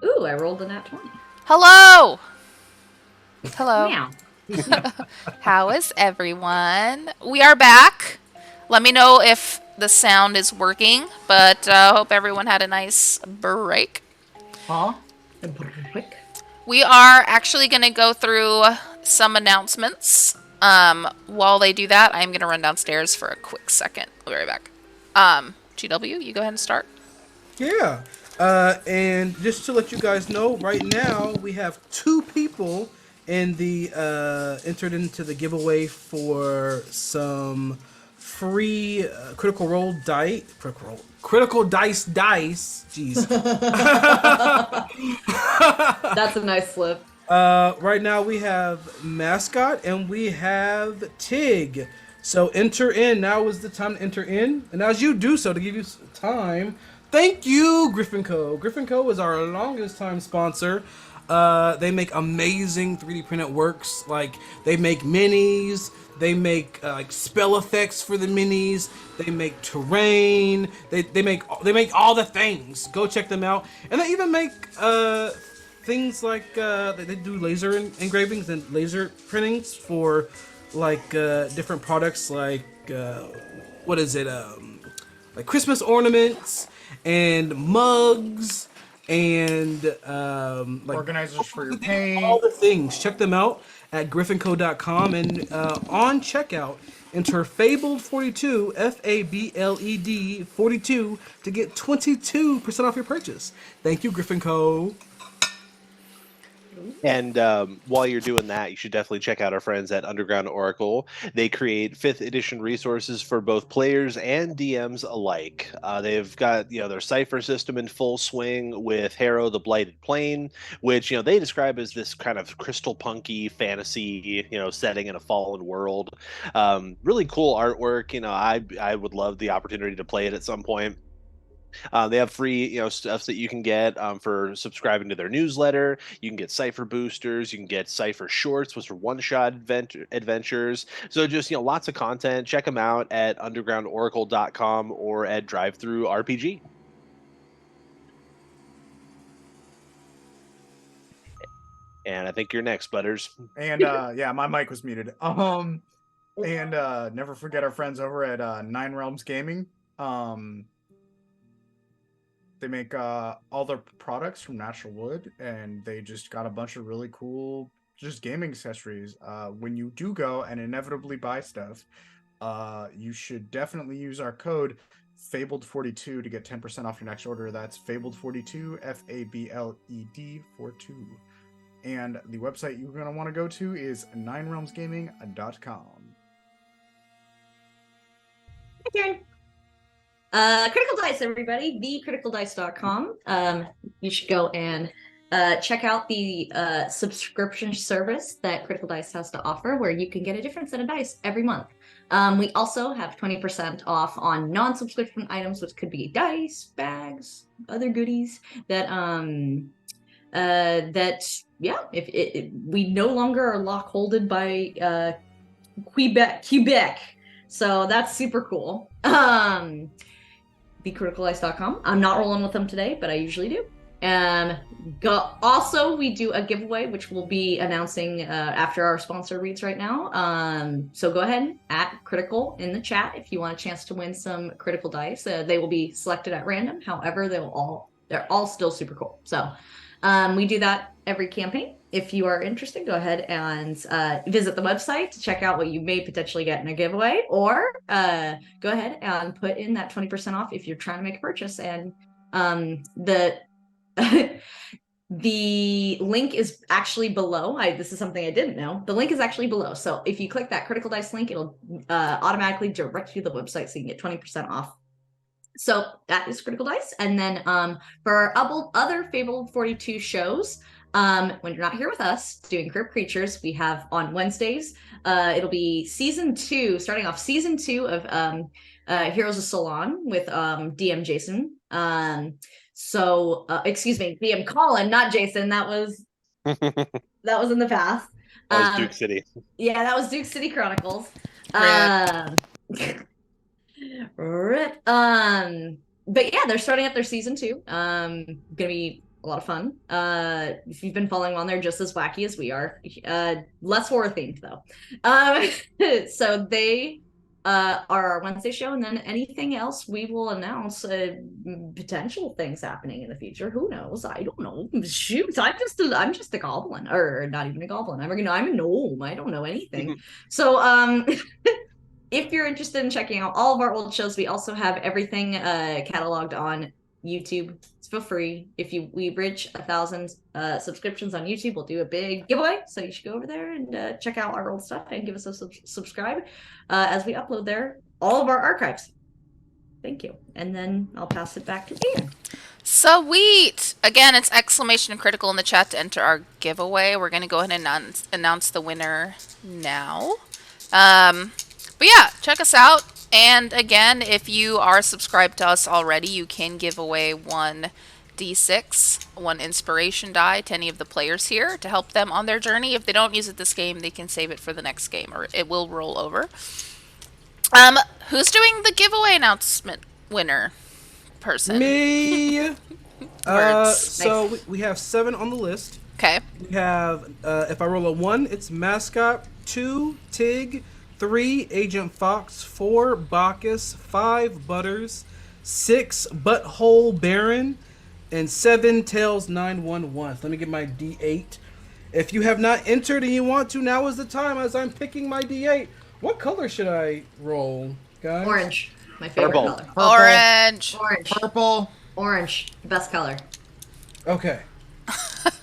Ooh, I rolled a nat 20. Hello! Hello. Meow. How is everyone? We are back. Let me know if the sound is working, but hope everyone had a nice break. Huh? Quick. We are actually going to go through some announcements. While they do that, I'm going to run downstairs for a quick second. I'll be right back. GW, you go ahead and start. Yeah. And just to let you guys know, right now we have 2 people in the entered into the giveaway for some free critical dice. Jeez. That's a nice slip. Right now we have Mascot and we have Tig. So enter in. Now is the time to enter in. And as you do so, to give you time, thank you, Griffin Co. Griffin Co. is our longest time sponsor. They make amazing 3D printed works. Like they make minis. They make like spell effects for the minis. They make terrain. They make all the things. Go check them out. And they even make things like they do laser engravings and laser printings for like different products like what is it like Christmas ornaments and mugs and like Organizers for your all paint. the things. Check them out at griffinco.com and on checkout enter Fabled42 FABLED 42 to get 22% off your purchase. Thank you, Griffin Co. And while you're doing that, you should definitely check out our friends at Underground Oracle. They create 5th edition resources for both players and DMs alike. They've got their Cypher system in full swing with Harrow the Blighted Plane, which they describe as this kind of crystal punky fantasy setting in a fallen world. Really cool artwork. I would love the opportunity to play it at some point. They have free, stuff that you can get for subscribing to their newsletter. You can get Cipher boosters. You can get Cipher shorts, which are one-shot adventures. So just, lots of content. Check them out at undergroundoracle.com or at Drive-Thru RPG. And I think you're next, Butters. And yeah, my mic was muted. And never forget our friends over at Nine Realms Gaming. They make all their products from natural wood, and they just got a bunch of really cool just gaming accessories. When you do go and inevitably buy stuff, you should definitely use our code Fabled42 to get 10% off your next order. That's Fabled42, FABLED 42. And the website you're going to want to go to is ninerealmsgaming.com. My turn. Critical Dice, everybody. TheCriticalDice.com. You should go and check out the subscription service that Critical Dice has to offer, where you can get a different set of dice every month. We also have 20% off on non-subscription items, which could be dice, bags, other goodies that if we no longer are lock-holded by Quebec. So that's super cool. TheCriticalDice.com. I'm not rolling with them today, but I usually do. Also, we do a giveaway, which we'll be announcing after our sponsor reads right now. So go ahead, at Critical in the chat if you want a chance to win some Critical Dice. They will be selected at random. However, they're all still super cool. So we do that every campaign. If you are interested, go ahead and visit the website to check out what you may potentially get in a giveaway, or go ahead and put in that 20% off if you're trying to make a purchase. And the link is actually below. This is something I didn't know. The link is actually below. So if you click that Critical Dice link, it'll automatically direct you to the website so you can get 20% off. So that is Critical Dice. And then for our other Fabled42 shows, when you're not here with us doing Crypt Creatures, we have on Wednesdays, it'll be starting off season 2 of Heroes of Solon with DM Jason. Excuse me, DM Colin, not Jason. That was in the past. That was Duke City. Yeah, that was Duke City Chronicles. Rip. But yeah, they're starting up their season 2. Gonna be A lot of fun. If you've been following on there, just as wacky as we are. Less horror themed though. So they are our Wednesday show, and then anything else we will announce potential things happening in the future. Who knows? I don't know. Shoot, I'm just a goblin, or not even a goblin. I'm a gnome. I don't know anything. So if you're interested in checking out all of our old shows, we also have everything cataloged on YouTube. It's for free. If we reach 1,000 subscriptions on YouTube, we'll do a big giveaway. So you should go over there and check out our old stuff and give us a subscribe as we upload there all of our archives. Thank you. And then I'll pass it back to Ian. Sweet! Again, it's exclamation critical in the chat to enter our giveaway. We're going to go ahead and announce the winner now. But yeah, check us out. And again, if you are subscribed to us already, you can give away 1 D6, 1 inspiration die to any of the players here to help them on their journey. If they don't use it this game, they can save it for the next game, or it will roll over. Who's doing the giveaway announcement winner person? Me. Words. So we have 7 on the list. Okay. We have, if I roll a 1, it's Mascot. 2, Tig. 3, Agent Fox. 4, Bacchus. 5, Butters. 6, Butthole Baron. And 7, Tails 911. Let me get my D8. If you have not entered and you want to, now is the time as I'm picking my D8. What color should I roll, guys? Orange, my favorite Purple. color. Orange. Orange. Purple. Orange, the best color. Okay.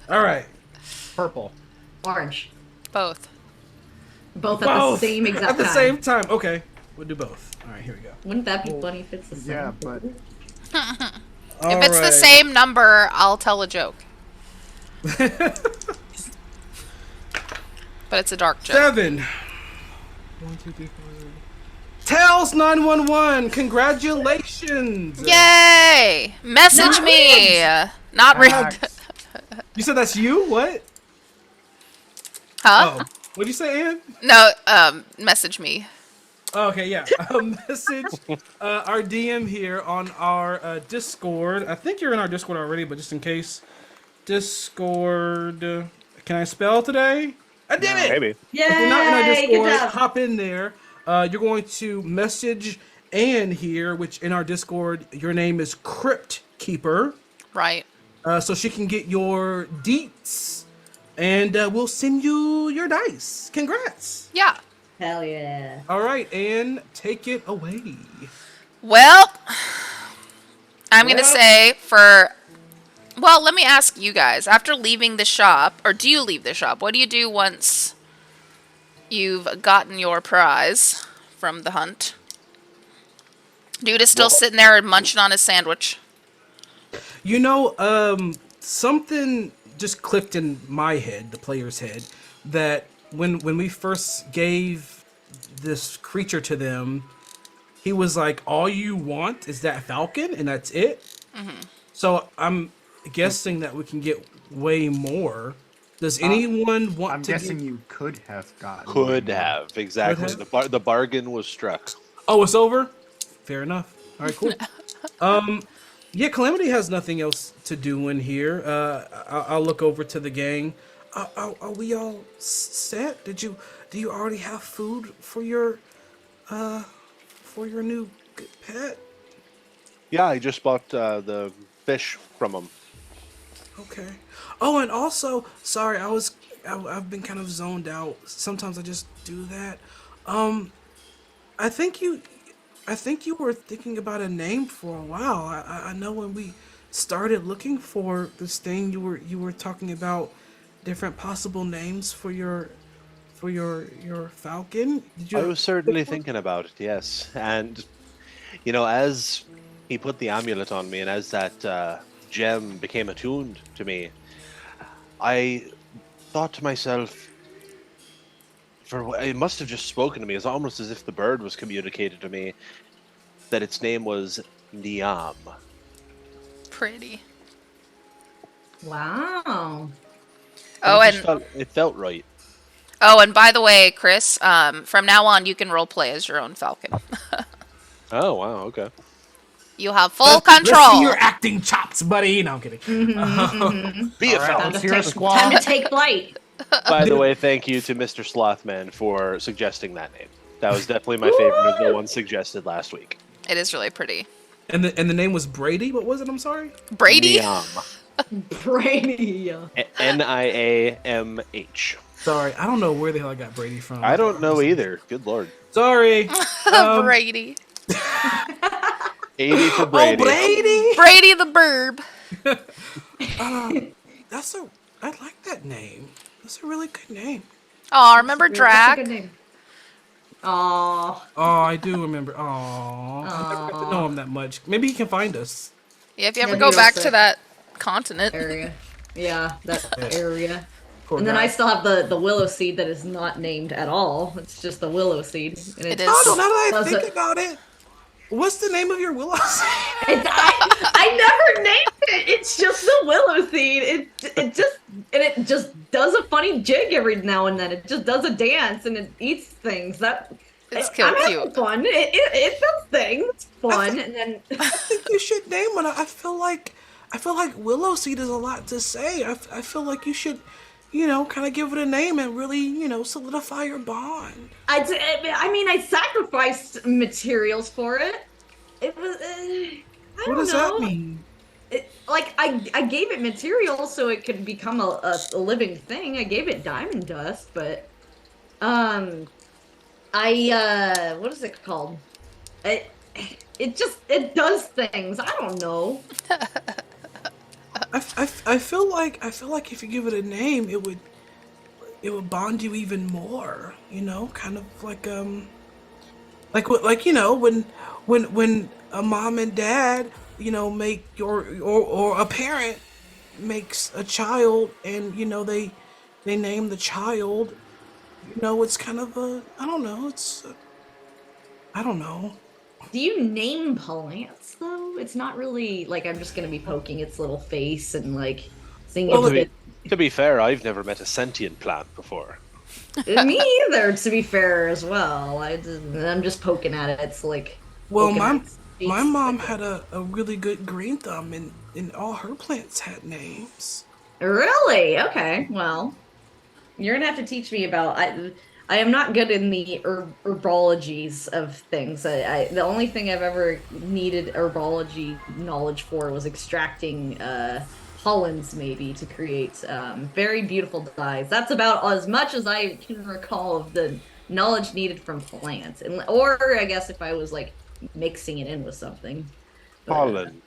All right. Purple. Orange. Both. Both at the same exact At the time. same time. Okay. We'll do both. All right, here we go. Wouldn't that be funny if it's the same? Yeah, but If it's the same number, I'll tell a joke. But it's a dark joke. 7. 1, 2, 3, 4. Tails 911. Congratulations. Yay! Message Not me. Not rigged. Max. You said that's you? What? Huh? Oh. What'd you say, Ann? No. Message me. Oh, okay, yeah. Message our DM here on our Discord. I think you're in our Discord already, but just in case. Discord. Can I spell today? I did it! Maybe. Yay! If you're not in our Good Discord, job. hop in there. You're going to message Ann here, which in our Discord, your name is Crypt Keeper. Right. So she can get your deets. And we'll send you your dice. Congrats. Yeah. Hell yeah. All right, Ann, take it away. Well, I'm going to say well, let me ask you guys. After leaving the shop, or do you leave the shop? What do you do once you've gotten your prize from the hunt? Dude is still sitting there munching on his sandwich. You know, something just clicked in my head, the player's head, that when we first gave this creature to them, he was like, all you want is that falcon, and that's it? Mm-hmm. So I'm guessing that we can get way more. Does anyone want I'm to guessing you could have gotten. Could have, exactly. Could have. The bargain was struck. Oh, it's over? Fair enough. All right, cool. Yeah, Calamity has nothing else to do in here. I'll look over to the gang. Are we all set? Do you already have food for your new pet? Yeah, I just bought the fish from him. Okay. Oh, and also, sorry, I've been kind of zoned out. Sometimes I just do that. I think you were thinking about a name for a while. I know when we started looking for this thing, you were talking about different possible names for your falcon. Did you? I was certainly thinking about it, yes. And, you know, as he put the amulet on me and as that gem became attuned to me, I thought to myself, it must have just spoken to me. It's almost as if the bird was communicated to me that its name was Niam. Pretty. Wow. Oh, It felt right. Oh, and by the way, Chris, from now on, you can roleplay as your own falcon. Oh, wow, okay. You have full Let's see control. your acting chops, buddy. No, I'm kidding. Be a All right, felon. let's hear a Time squad. to take flight. By the way, thank you to Mr. Slothman for suggesting that name. That was definitely my favorite of the ones suggested last week. It is really pretty. And the name was Brady. What was it? I'm sorry. Brady? Niam. Brady. Niamh. Sorry, I don't know where the hell I got Brady from. I don't know either. Good lord. Sorry. Brady. 80 for Oh, Brady. Brady. Brady the Burb. I like that name. That's a really good name. Oh, remember That's a Drac? good name. Aw. Oh, I do remember. Oh, I never got to know him that much. Maybe he can find us. Yeah, if you ever Yeah, go he back was to sick. that continent. Area. Yeah, that area. Poor And then guy. I still have the willow seed that is not named at all. It's just the willow seed. And It it's, is. Oh, no, now that I Does think it- about it, what's the name of your willow? I never named it. It's just the willow seed. It just does a funny jig every now and then. It just does a dance and it eats things. It's I'm having cute. fun. It does things. It's fun. And then I think you should name one. I feel like willow seed is a lot to say. I feel like you should, kind of give it a name and really, solidify your bond. I mean, I sacrificed materials for it. It was. I What don't does know. that mean? I gave it materials so it could become a living thing. I gave it diamond dust, but what is it called? It does things. I don't know. I feel like if you give it a name, it would bond you even more. Kind of like when a mom and dad make or a parent makes a child and they name the child. It's kind of I don't know. I don't know. Do you name plants though? It's not really like I'm just gonna be poking its little face and like seeing Well, if to be fair, I've never met a sentient plant before. me either. To be fair, as well, I'm just poking at it. It's like Well, poking my at its face. mom had a really good green thumb, and all her plants had names. Really? Okay. Well, you're gonna have to teach me about. I am not good in the herbologies of things. The only thing I've ever needed herbology knowledge for was extracting pollens, maybe to create very beautiful dyes. That's about as much as I can recall of the knowledge needed from plants, or I guess if I was like mixing it in with something. But, Pollen.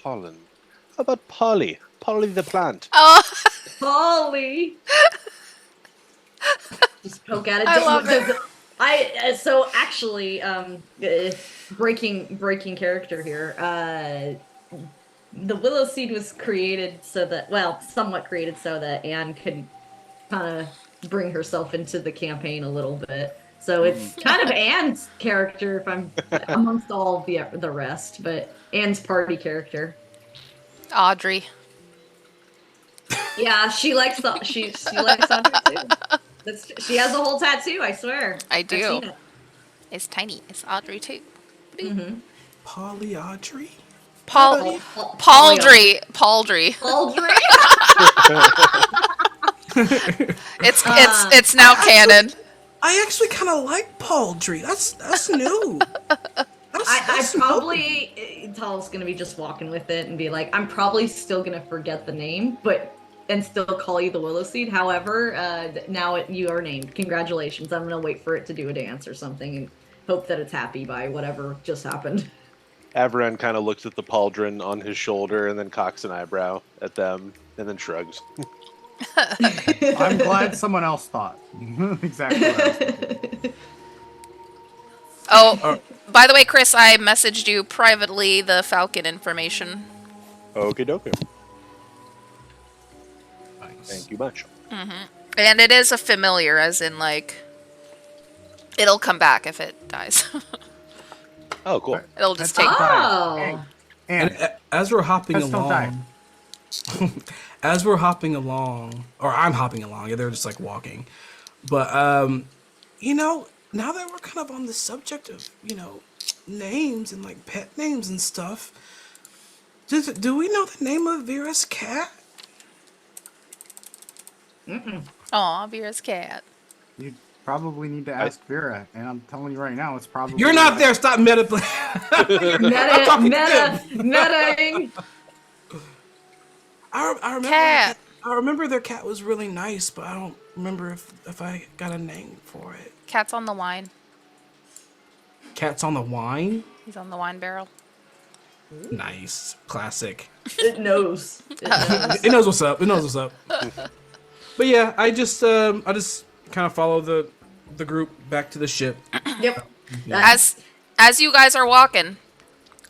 How about Polly? Polly the plant. Oh, Polly. Just poke at it. I love it. So actually, breaking character here. The willow seed was created so that, somewhat created so that Anne could kind of bring herself into the campaign a little bit. So it's kind of Anne's character, if I'm amongst all of the rest, but Anne's party character. Audrey. Yeah, she likes she likes Audrey too. She has a whole tattoo, I swear. I I've do. seen it. It's tiny. It's Audrey too. Polyaudrey? Paldry. Audrey. It's now canon. I actually kind of like Pauldry. That's new. I probably Tal's gonna be just walking with it and be like, I'm probably still gonna forget the name, and still call you the Willow Seed. However, now you are named. Congratulations. I'm gonna wait for it to do a dance or something and hope that it's happy by whatever just happened. Avran kind of looks at the pauldron on his shoulder and then cocks an eyebrow at them and then shrugs. I'm glad someone else thought exactly what I was thinking. Oh, by the way, Chris, I messaged you privately the Falcon information. Okie dokie. Nice. Thank you much. And it is a familiar, as in, like, it'll come back if it dies. Oh, cool. It'll just That's take... Oh. And As we're hopping Let's don't die. along, as we're hopping along, or I'm hopping along, yeah, they're just like walking. But now that we're kind of on the subject of names and like pet names and stuff. Do we know the name of Vera's cat? Aw, Vera's cat. You probably need to ask Vera, and I'm telling you right now, it's probably You're not there. Stop meta. Metaing. I remember. Cat. I remember their cat was really nice, but I don't remember if I got a name for it. Cat's on the wine. Cat's on the wine. He's on the wine barrel. Nice, classic. It knows. It knows what's up. It knows what's up. But yeah, I just kind of follow the group back to the ship. Yep. As you guys are walking,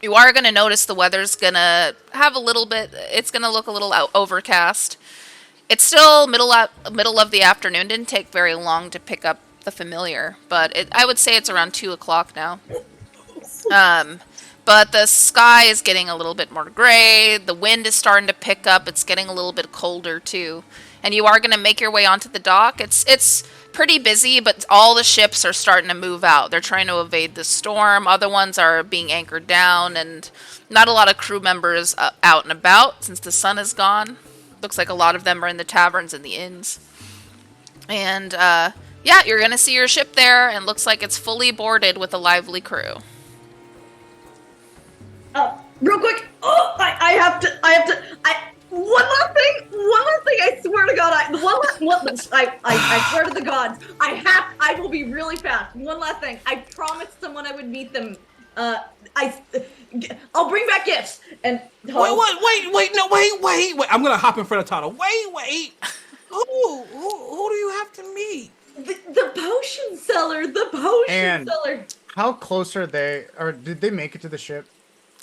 you are going to notice the weather's going to have a little bit, it's going to look a little overcast. It's still middle of the afternoon. Didn't take very long to pick up the familiar, but I would say it's around 2 o'clock now. But the sky is getting a little bit more gray. The wind is starting to pick up. It's getting a little bit colder too. And you are going to make your way onto the dock. It's pretty busy, but all the ships are starting to move out. They're trying to evade the storm. Other ones are being anchored down, and not a lot of crew members out and about since the sun is gone. Looks like a lot of them are in the taverns and the inns. And yeah, you're going to see your ship there, and looks like it's fully boarded with a lively crew. Real quick. Oh, I have to. One last thing. I swear to God. I swear to the gods. I will be really fast. One last thing. I promised someone I would meet them. I'll bring back gifts. And Wait! I'm gonna hop in front of Tata. Wait! Who do you have to meet? The potion seller. The potion seller. How close are they? Or did they make it to the ship?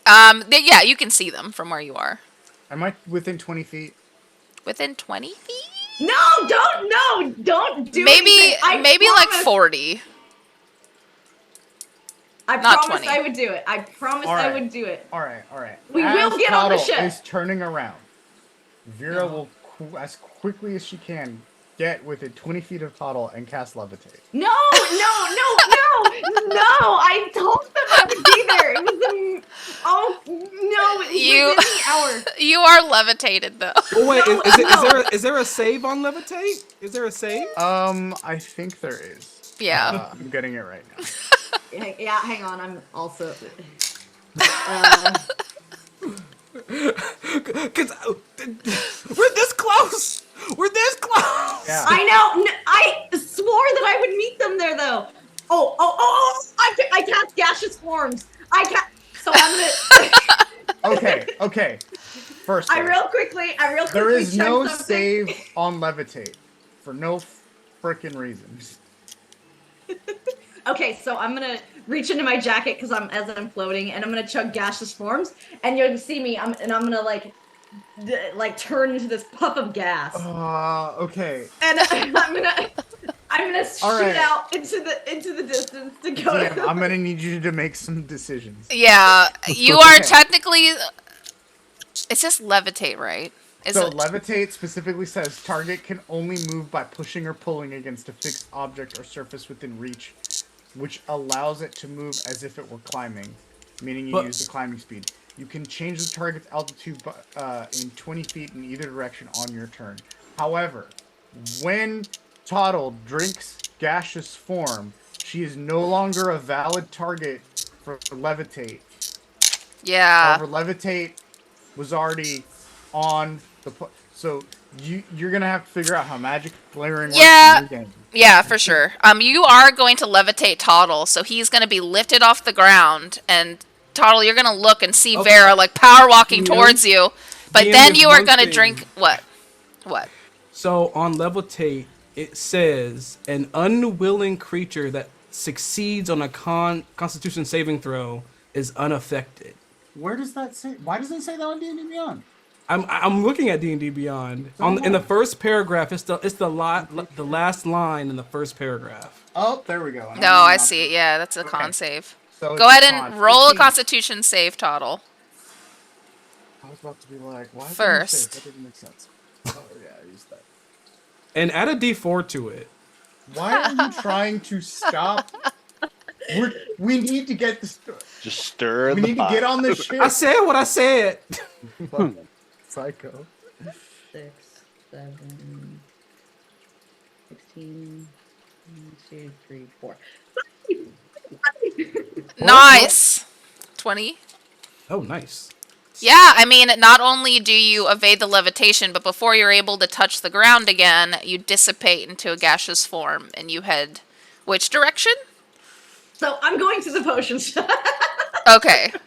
Yeah, you can see them from where you are. Am I within 20 feet? Within 20 feet? No, don't do maybe anything. Maybe like 40. I Not promised 20. I would do it. I promised I would do it. All right. We will get on the Tuttle ship. is turning around. Vera will, as quickly as she can, get within 20 feet of Tuttle and cast Levitate. No! I told them I would be there. It was within the hour. You are levitated though. Oh, wait, is there a save on levitate? Is there a save? I think there is. Yeah. I'm getting it right now. Yeah, hang on. I'm also. Cause we're this close. Yeah. I know. I swore that I would meet them there, though. Oh! I cast gaseous forms. So I'm gonna. Okay. First, I real quickly. there is check no something. save on Levitate for no frickin' reason. Okay, so I'm gonna reach into my jacket because as I'm floating, and I'm gonna chug gaseous forms, and you'll see me. I'm gonna like turn into this puff of gas, Okay. and I'm gonna shoot out into the distance to go. Damn, I'm gonna need you to make some decisions. Yeah, you are technically. It's just levitate, right? Levitate specifically says target can only move by pushing or pulling against a fixed object or surface within reach, which allows it to move as if it were climbing, meaning you use the climbing speed. You can change the target's altitude in 20 feet in either direction on your turn. However, when Toddle drinks gaseous form, she is no longer a valid target for Levitate. Yeah. However, Levitate was already on the... So you're going to have to figure out how magic layering works in your game. Yeah, for sure. You are going to levitate Toddle, so he's going to be lifted off the ground, and Toddle, you're going to look and see Vera like power walking towards you, but then you are going to drink what? So on levitate, it says an unwilling creature that succeeds on a Constitution saving throw is unaffected. Where does that say? Why does it say that on D&D Beyond? I'm looking at D&D Beyond. In the first paragraph, it's the last line in the first paragraph. Oh, there we go. No, I see it. Yeah, that's a con save. So go ahead and roll a Constitution save, Toddle. I was about to be like, why? First. That didn't make sense. Oh yeah, I used that. And add a D4 to it. Why are you trying to stop We need to get this. Just stir We the need to pot. get on this ship. I said what I said. Psycho. 6, 7, 16, 1, 2, 3, 4. Nice. 20. Oh, nice. Yeah, I mean, not only do you evade the levitation, but before you're able to touch the ground again, you dissipate into a gaseous form, and you head which direction? So I'm going to the potion shop. Okay. And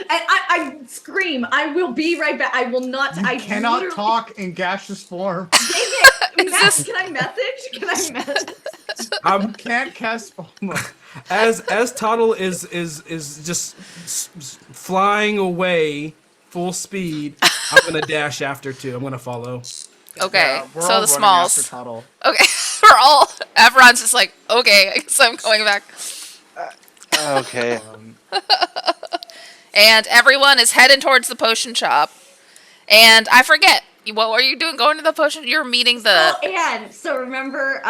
I scream, I will be right back. I will not. You I cannot literally- talk in gaseous form. Dang it! Is this- Can I message? Can I message? You can't cast spell mode. As Tuttle is just flying away full speed, I'm gonna dash after too. I'm gonna follow. Okay. Yeah, we're So all the running smalls. after Tuttle. Okay. We're all. Everyone's just like, okay, I guess I'm going back. Okay. And everyone is heading towards the potion shop. And I forget. What were you doing going to the potion? You're meeting the. Oh, and so remember,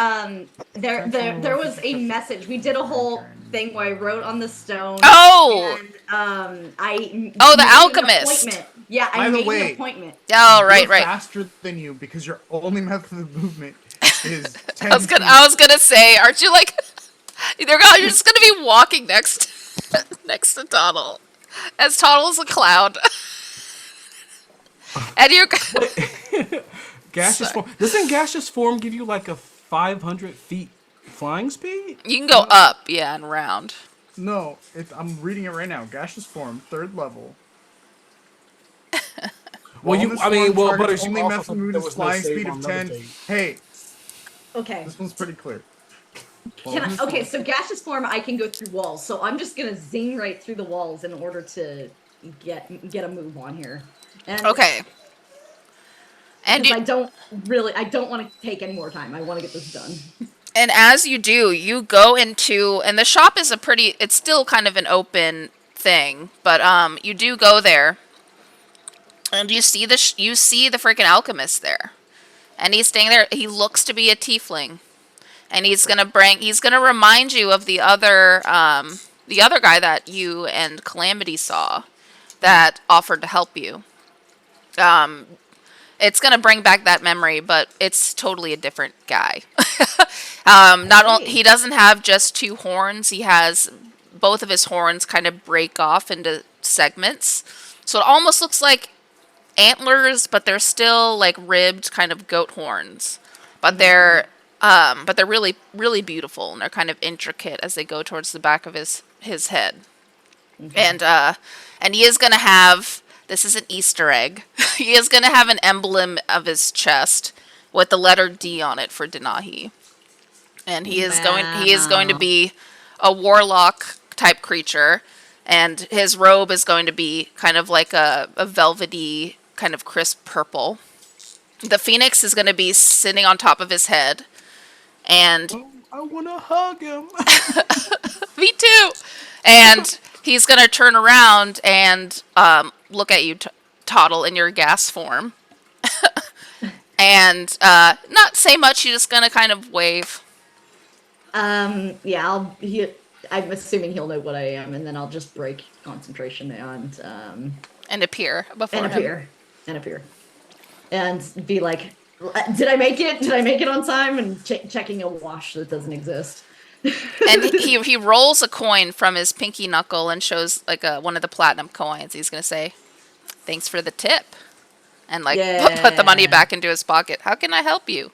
there was a message. We did a whole thing where I wrote on the stone. Oh! And I. Oh, the made an alchemist. appointment. Yeah, By I the made way- an appointment. Oh, right, We're right. faster than you because your only method of movement is 10 I was gonna say, aren't you like. You're just gonna be walking next to Toddle. As Toddle's a cloud. And you're. Gaseous form. Doesn't gaseous form give you like a 500 feet flying speed? You can go up, yeah, and round. No, I'm reading it right now. Gaseous form, 3rd level. Well, you. Wellness I mean, form well, targets but you only also method said movement there is was no flying save speed on of 10. levitate. Hey, Okay. this one's pretty clear. Okay, so gaseous form, I can go through walls. So I'm just gonna zing right through the walls in order to get a move on here. And Okay. And because you, I don't want to take any more time. I want to get this done. and as you do, you go into, and the shop is it's still kind of an open thing, but you do go there, and you see the freaking alchemist there, and he's staying there. He looks to be a tiefling, and he's gonna remind you of the other guy that you and Calamity saw, that offered to help you. It's gonna bring back that memory, but it's totally a different guy. He doesn't have just 2 horns. He has both of his horns kind of break off into segments, so it almost looks like antlers, but they're still like ribbed kind of goat horns. But they're really really beautiful, and they're kind of intricate as they go towards the back of his head. And he is gonna have. This is an Easter egg. He is going to have an emblem of his chest with the letter D on it for Denahi. And he is going to be a warlock type creature, and his robe is going to be kind of like a velvety kind of crisp purple. The phoenix is going to be sitting on top of his head, and I want to hug him. me too. And he's going to turn around and look at you, Toddle, in your gas form. And not say much. You're just going to kind of wave. Yeah, I'm assuming he'll know what I am, and then I'll just break concentration And appear before him. And be like, did I make it? Did I make it on time? And checking a wash that doesn't exist. And he rolls a coin from his pinky knuckle and shows like one of the platinum coins. He's going to say, "Thanks for the tip." And like put the money back into his pocket. How can I help you?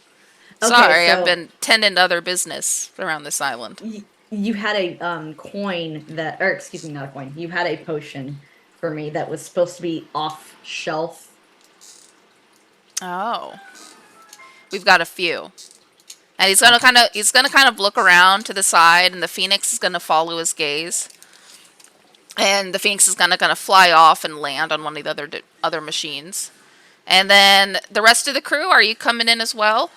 Okay, Sorry, so- I've been tending to other business around this island. You had a coin that, or excuse me, not a coin. You had a potion for me that was supposed to be off shelf. Oh, we've got a few, and he's gonna kind of look around to the side, and the phoenix is gonna follow his gaze, and the phoenix is gonna fly off and land on one of the other machines, and then the rest of the crew, are you coming in as well?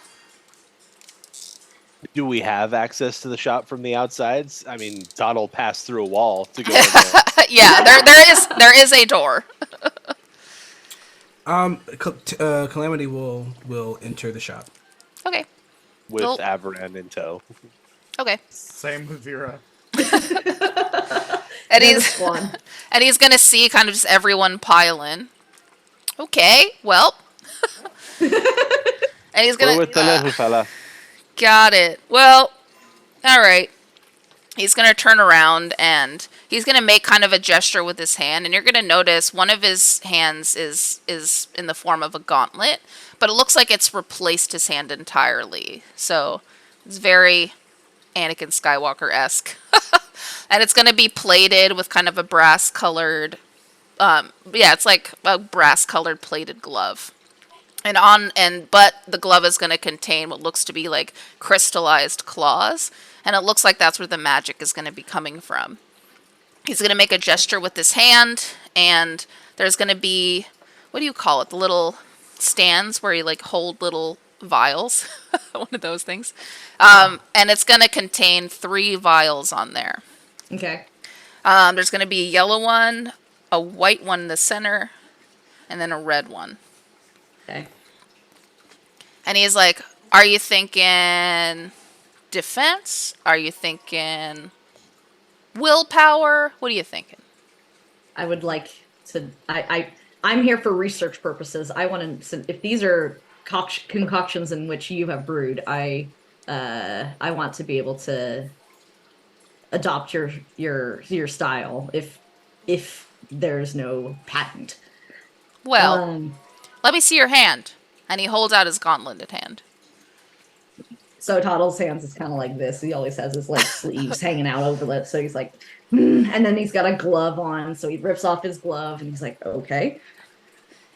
Do we have access to the shop from the outsides? I mean, Todd'll pass through a wall to go in there. Yeah, there is a door. Calamity will enter the shop. Okay. With Well- Avaran in tow. Okay. Same with Vera. And They're the he's squad. and he's gonna see kind of just everyone pile in. Okay, well, and he's We're gonna with the little fella. got it. Well, all right. He's gonna turn around and he's gonna make kind of a gesture with his hand, and you're gonna notice one of his hands is in the form of a gauntlet, but it looks like it's replaced his hand entirely. So it's very Anakin Skywalker esque, and it's gonna be plated with kind of a brass colored. Yeah, it's like a brass colored plated glove. But the glove is going to contain what looks to be like crystallized claws, and it looks like that's where the magic is going to be coming from. He's going to make a gesture with his hand, and there's going to be, what do you call it, the little stands where you like hold little vials, one of those things, and it's going to contain 3 vials on there. Okay. There's going to be a yellow one, a white one in the center, and then a red one. Okay. And he's like, are you thinking defense? Are you thinking willpower? What are you thinking? I would like to. I'm here for research purposes. I want to. If these are concoctions in which you have brewed, I want to be able to adopt your style. If there's no patent. Well, let me see your hand. And he holds out his gauntleted hand. So Toddle's hands is kind of like this. He always has his like sleeves hanging out over it. So he's like, and then he's got a glove on. So he rips off his glove and he's like, okay.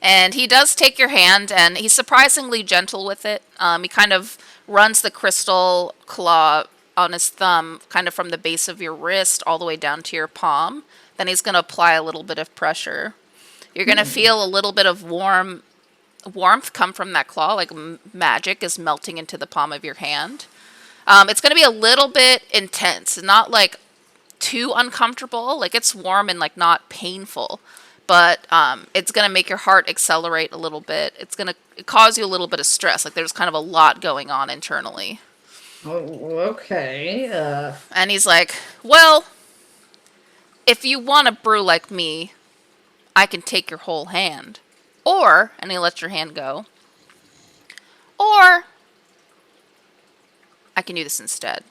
And he does take your hand, and he's surprisingly gentle with it. He kind of runs the crystal claw on his thumb, kind of from the base of your wrist all the way down to your palm. Then he's going to apply a little bit of pressure. You're going to feel a little bit of warmth come from that claw, like magic is melting into the palm of your hand. It's going to be a little bit intense, not like too uncomfortable. Like it's warm and like not painful, but it's going to make your heart accelerate a little bit. It's going to cause you a little bit of stress. Like there's kind of a lot going on internally. Oh, okay. And he's like, well, if you want to brew like me, I can take your whole hand. Or, and he lets your hand go, or I can do this instead.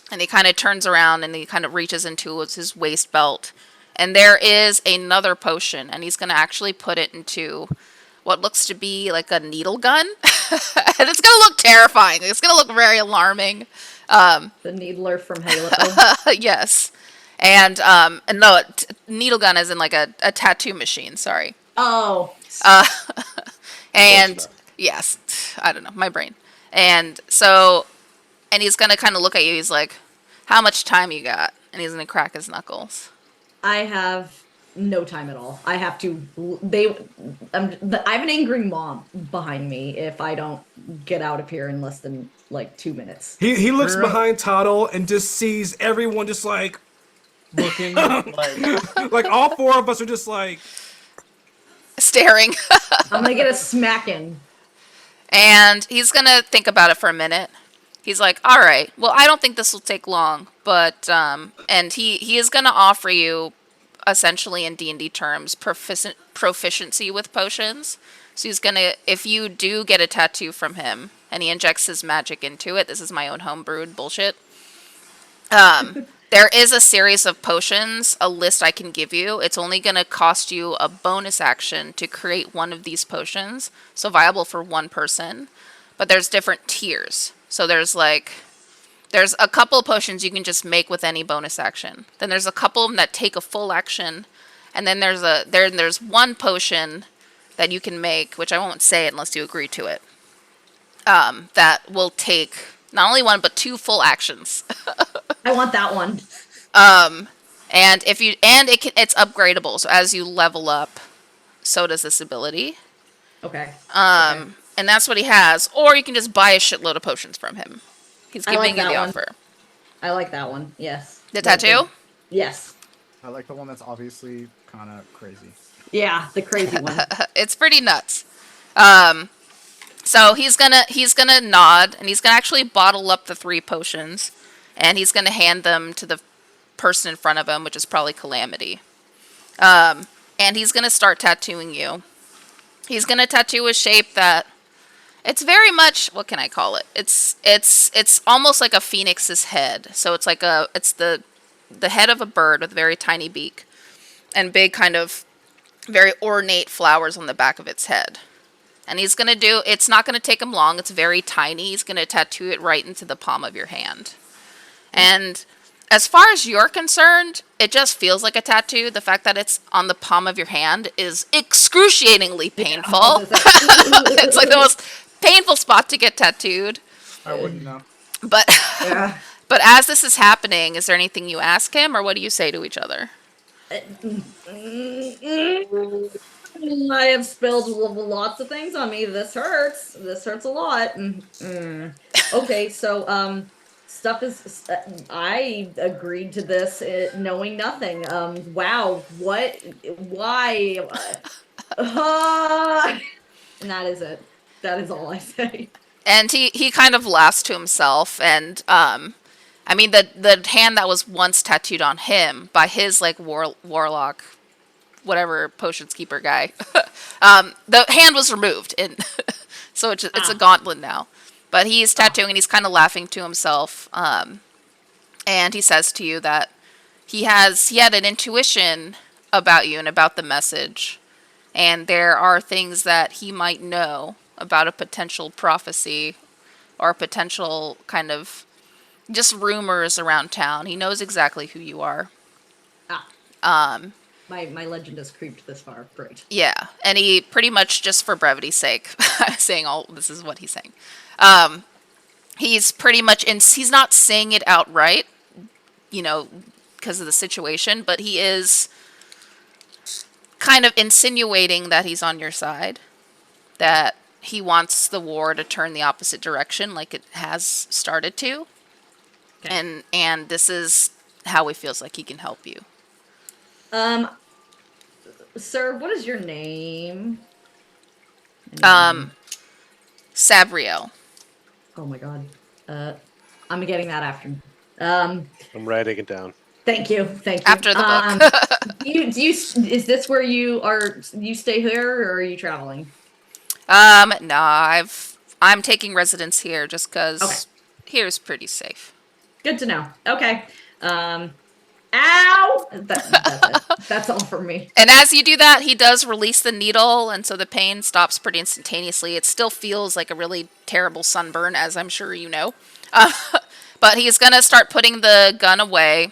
And he kind of turns around and he kind of reaches into his waist belt. And there is another potion. And he's going to actually put it into what looks to be like a needle gun. And it's going to look terrifying. It's going to look very alarming. The needler from Halo. Yes. And no, needle gun is in like a tattoo machine. Sorry. Oh. And yes, I don't know, my brain. And so, and he's going to kind of look at you. He's like, how much time you got? And he's going to crack his knuckles. I have no time at all. I have to. I have an angry mom behind me if I don't get out of here in less than like 2 minutes. He looks behind Toddle and just sees everyone just like Looking like all 4 of us are just like Staring. I'm gonna get a smacking. And he's going to think about it for a minute. He's like, all right, well, I don't think this will take long. But, and he is going to offer you, essentially in D&D terms, proficiency with potions. So he's going to, if you do get a tattoo from him, and he injects his magic into it, this is my own homebrewed bullshit. There is a series of potions, a list I can give you. It's only going to cost you a bonus action to create one of these potions, so viable for one person. But there's different tiers. So there's a couple of potions you can just make with any bonus action. Then there's a couple of them that take a full action, and then there's one potion that you can make, which I won't say unless you agree to it. That will take not only one but 2 full actions. I want that one. And it's upgradable. So as you level up, so does this ability. Okay. And that's what he has. Or you can just buy a shitload of potions from him. He's giving you the offer. I like that one. Yes. The tattoo? Yes. I like the one that's obviously kind of crazy. Yeah, the crazy one. It's pretty nuts. So he's gonna nod, and he's gonna actually bottle up the 3 potions, and he's gonna hand them to person in front of him, which is probably Calamity. And he's going to start tattooing you. He's going to tattoo a shape that it's very much, what can I call it? It's almost like a phoenix's head. So it's like it's the head of a bird with a very tiny beak and big kind of very ornate flowers on the back of its head. And he's going to it's not going to take him long. It's very tiny. He's going to tattoo it right into the palm of your hand. And as far as you're concerned, it just feels like a tattoo. The fact that it's on the palm of your hand is excruciatingly painful. It's like the most painful spot to get tattooed. I wouldn't know. But Yeah. but as this is happening, is there anything you ask him, or what do you say to each other? I have spilled lots of things on me. This hurts. This hurts a lot. Okay, so stuff is. I agreed to this knowing nothing. Wow. What? Why? And that is it. That is all I say. And he kind of laughs to himself, and I mean the hand that was once tattooed on him by his like warlock, whatever potions keeper guy, the hand was removed, and so it's a gauntlet now. But he's tattooing, and he's kind of laughing to himself, and he says to you that he had an intuition about you and about the message, and there are things that he might know about a potential prophecy or a potential kind of just rumors around town. He knows exactly who you are. My legend has creeped this far. Great. Yeah, and he pretty much, just for brevity's sake, saying all this is what he's saying. He's pretty much, he's not saying it outright, because of the situation, but he is kind of insinuating that he's on your side, that he wants the war to turn the opposite direction, like it has started to, okay. and this is how he feels like he can help you. Sir, what is your name? Sabriel. Oh my god. I'm getting that after. I'm writing it down. Thank you. After the book. Is this where you stay here, or are you traveling? No, I'm taking residence here just because here's pretty safe. Good to know. Okay. Ow! That's it. That's all for me. And as you do that, he does release the needle, and so the pain stops pretty instantaneously. It still feels like a really terrible sunburn, as I'm sure you know. But he's going to start putting the gun away,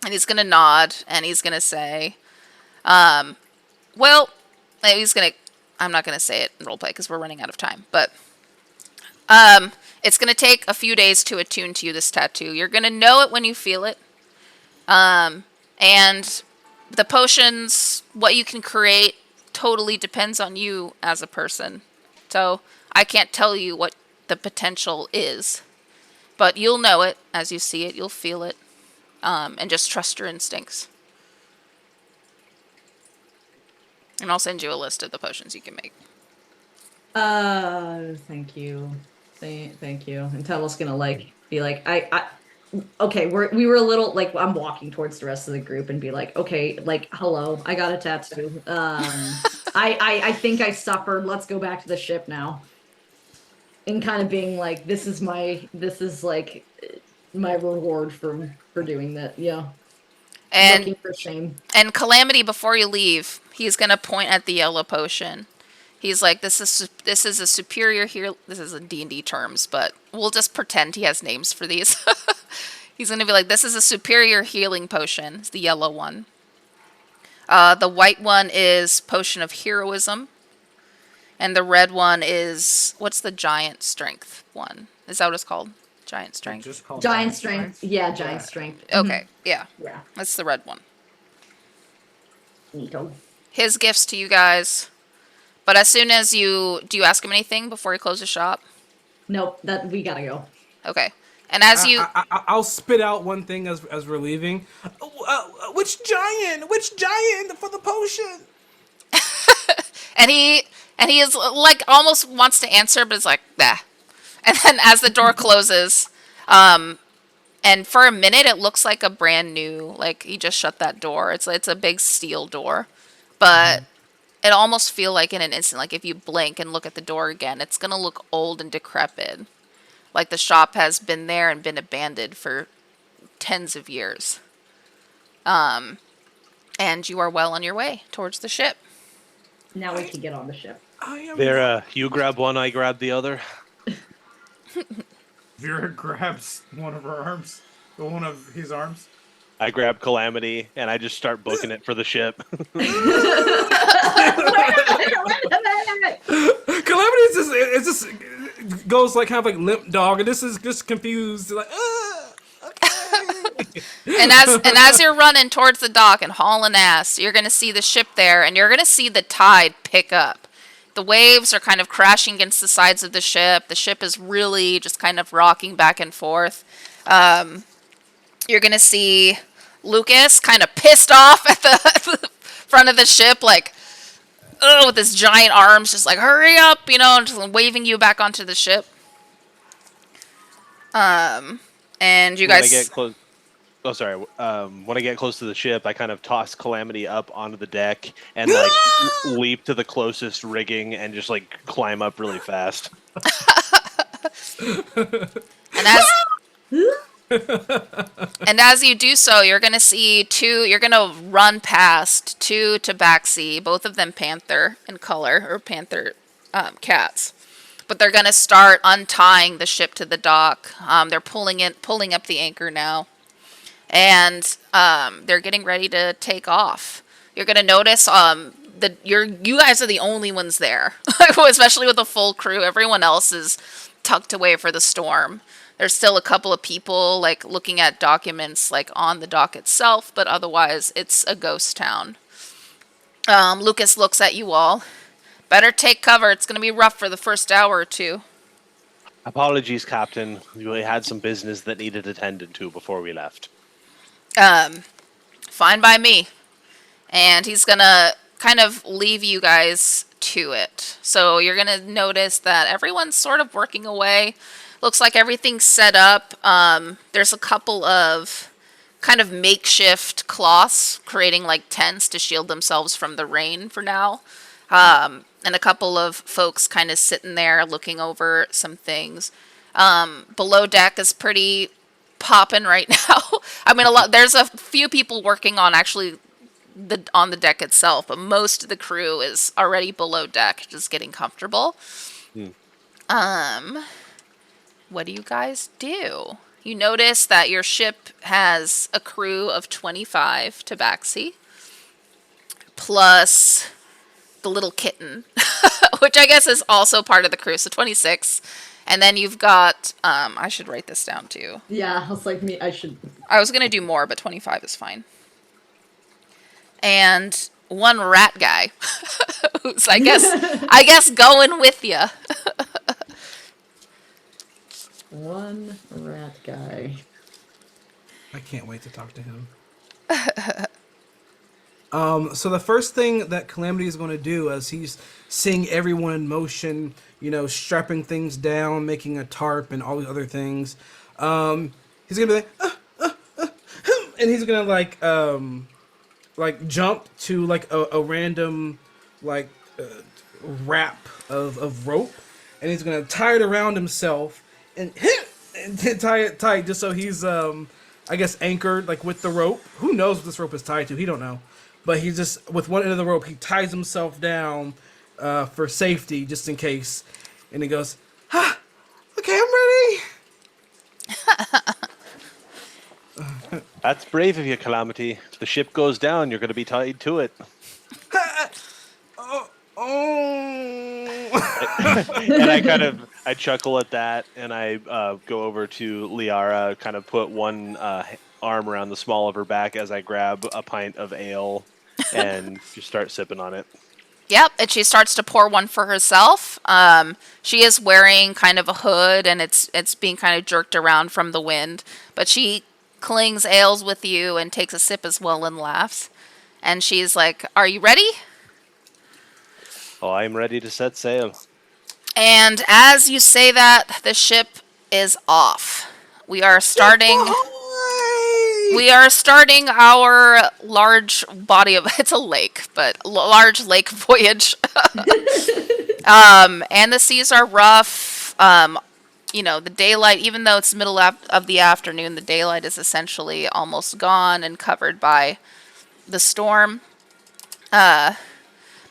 and he's going to nod, and he's going to say, I'm not going to say it in roleplay because we're running out of time, but it's going to take a few days to attune to you, this tattoo. You're going to know it when you feel it. And the potions, what you can create, totally depends on you as a person. So I can't tell you what the potential is, but you'll know it as you see it. You'll feel it, and just trust your instincts. And I'll send you a list of the potions you can make. Thank you. Thank you. And Tuttle's gonna be like, okay, we were a little I'm walking towards the rest of the group and be like, okay, hello, I got a tattoo. I think I suffered. Let's go back to the ship now. And kind of being like, this is my reward for doing that. Yeah. And looking for shame. And Calamity, before you leave, he's gonna point at the yellow potion. He's like, this is a superior here. This is in D&D terms, but we'll just pretend he has names for these. He's going to be like, this is a superior healing potion. It's the yellow one. The white one is Potion of Heroism. And the red one is, what's the Giant Strength one? Is that what it's called? Giant Strength? Just called Giant Strength. Yeah, Giant Strength. Okay, yeah. Yeah. That's the red one. Neato. His gifts to you guys. But as soon as do you ask him anything before you close the shop? Nope, we gotta go. Okay. And as I'll spit out one thing as we're leaving. Which giant for the potion? and he is like almost wants to answer, but it's like, nah. And then as the door closes, and And for a minute, it looks like a brand new, like he just shut that door. It's a big steel door, but it almost feel like in an instant, like if you blink and look at the door again, it's gonna look old and decrepit, like the shop has been there and been abandoned for tens of years. And you are well on your way towards the ship. Now we can get on the ship. I am. There, you grab one, I grab the other. Vera grabs one of her arms, one of his arms. I grab Calamity, and I just start booking it for the ship. Wait a minute. Calamity is just goes like kind of like limp dog, and this is just confused, like. Okay. And as you're running towards the dock and hauling ass, you're gonna see the ship there, and you're gonna see the tide pick up. The waves are kind of crashing against the sides of the ship. The ship is really just kind of rocking back and forth. You're gonna see Lucas kind of pissed off at the front of the ship, like, oh, with his giant arms, just like, hurry up, and just waving you back onto the ship. And you guys. When I get close, when I get close to the ship, I kind of toss Calamity up onto the deck and like leap to the closest rigging and just like climb up really fast. And as you do so, you're gonna see you're gonna run past two tabaxi, both of them panther in color, or panther cats. But they're gonna start untying the ship to the dock. They're pulling up the anchor now. And they're getting ready to take off. You're gonna notice you guys are the only ones there, especially with a full crew. Everyone else is tucked away for the storm. There's still a couple of people like looking at documents like on the dock itself, but otherwise it's a ghost town. Lucas looks at you all. Better take cover. It's gonna be rough for the first hour or two. Apologies, Captain. We had some business that needed attended to before we left. Fine by me. And he's gonna kind of leave you guys to it. So you're gonna notice that everyone's sort of working away. Looks like everything's set up. There's a couple of kind of makeshift cloths, creating like tents to shield themselves from the rain for now. And a couple of folks kind of sitting there looking over some things. Below deck is pretty popping right now. I mean, there's a few people working on actually on the deck itself, but most of the crew is already below deck, just getting comfortable. What do you guys do? You notice that your ship has a crew of 25 tabaxi, plus the little kitten, which I guess is also part of the crew, so 26. And then you've got, I should write this down too. Yeah, I was like, I was going to do more, but 25 is fine. And one rat guy, who's, I guess going with you. One rat guy. I can't wait to talk to him. So the first thing that Calamity is going to do as he's seeing everyone in motion, strapping things down, making a tarp and all these other things, he's going to be like, and he's going to like jump to like a random like wrap of rope, and he's going to tie it around himself and tie it tight just so he's I guess anchored like with the rope. Who knows what this rope is tied to? He don't know. But he just, with one end of the rope, he ties himself down for safety, just in case. And he goes, okay, I'm ready. That's brave of you, Calamity. If the ship goes down, you're going to be tied to it. And I chuckle at that, and I go over to Liara, kind of put one arm around the small of her back as I grab a pint of ale and just start sipping on it. Yep, and she starts to pour one for herself. She is wearing kind of a hood, and it's being kind of jerked around from the wind. But she clings ales with you and takes a sip as well and laughs. And she's like, "Are you ready?" Oh, I'm ready to set sail. And as you say that, the ship is off. We are starting. we are starting our large body of it's a lake, but large lake voyage. And the seas are rough. The daylight, even though it's middle of the afternoon, the daylight is essentially almost gone and covered by the storm. But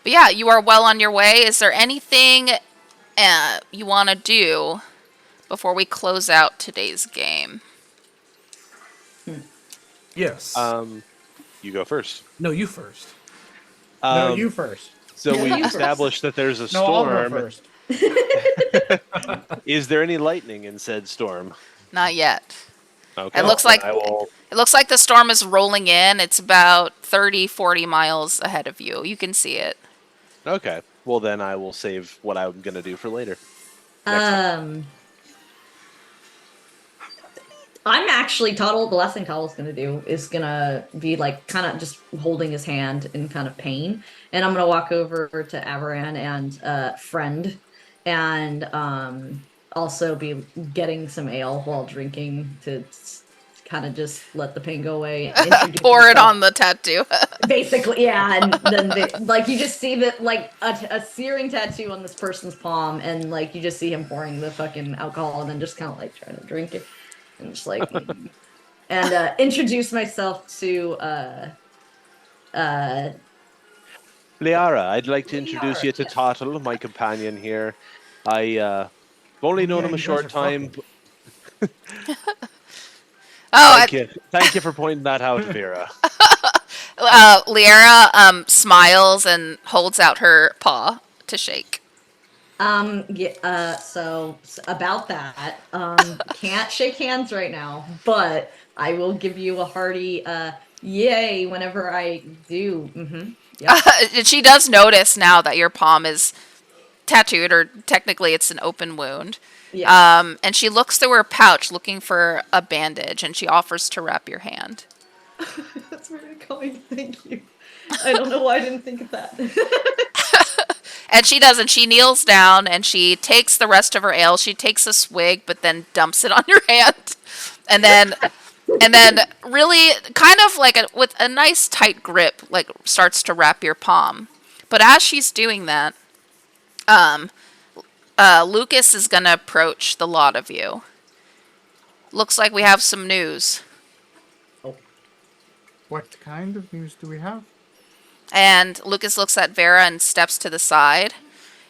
yeah, you are well on your way. Is there anything you want to do before we close out today's game? Yes. You go first. No, you first. No, Um, you first. So we You first. established that there's a No, I'll go storm. first. Is there any lightning in said storm? Not yet. Okay. It looks then like I will. it looks like the storm is rolling in. It's about 30, 40 miles ahead of you. You can see it. Okay. Well, then I will save what I'm gonna do for later. Next time. I'm actually Tuttle. The last thing Tuttle's gonna do is gonna be like kind of just holding his hand in kind of pain, and I'm gonna walk over to Avaran and friend, and also be getting some ale while drinking to kind of just let the pain go away. Introduce Pour it myself. on the tattoo. Basically, yeah, and then like you just see that like a searing tattoo on this person's palm, and like you just see him pouring the fucking alcohol, and then just kind of like trying to drink it, and just like and introduce myself to Liara, I'd like to introduce you to Tottle, my companion here. I've only known him a short time. Thank you for pointing that out, Vera. Liara smiles and holds out her paw to shake. So about that, can't shake hands right now, but I will give you a hearty yay whenever I do. Yep. She does notice now that your palm is tattooed, or technically it's an open wound. Yeah. And she looks through her pouch looking for a bandage, and she offers to wrap your hand. That's very kind. Thank you. I don't know why I didn't think of that. And she does, and she kneels down and she takes the rest of her ale. She takes a swig, but then dumps it on your hand, and then really kind of like with a nice tight grip, like starts to wrap your palm. But as she's doing that, Lucas is gonna approach the lot of you. Looks like we have some news. What kind of news do we have? And Lucas looks at Vera and steps to the side.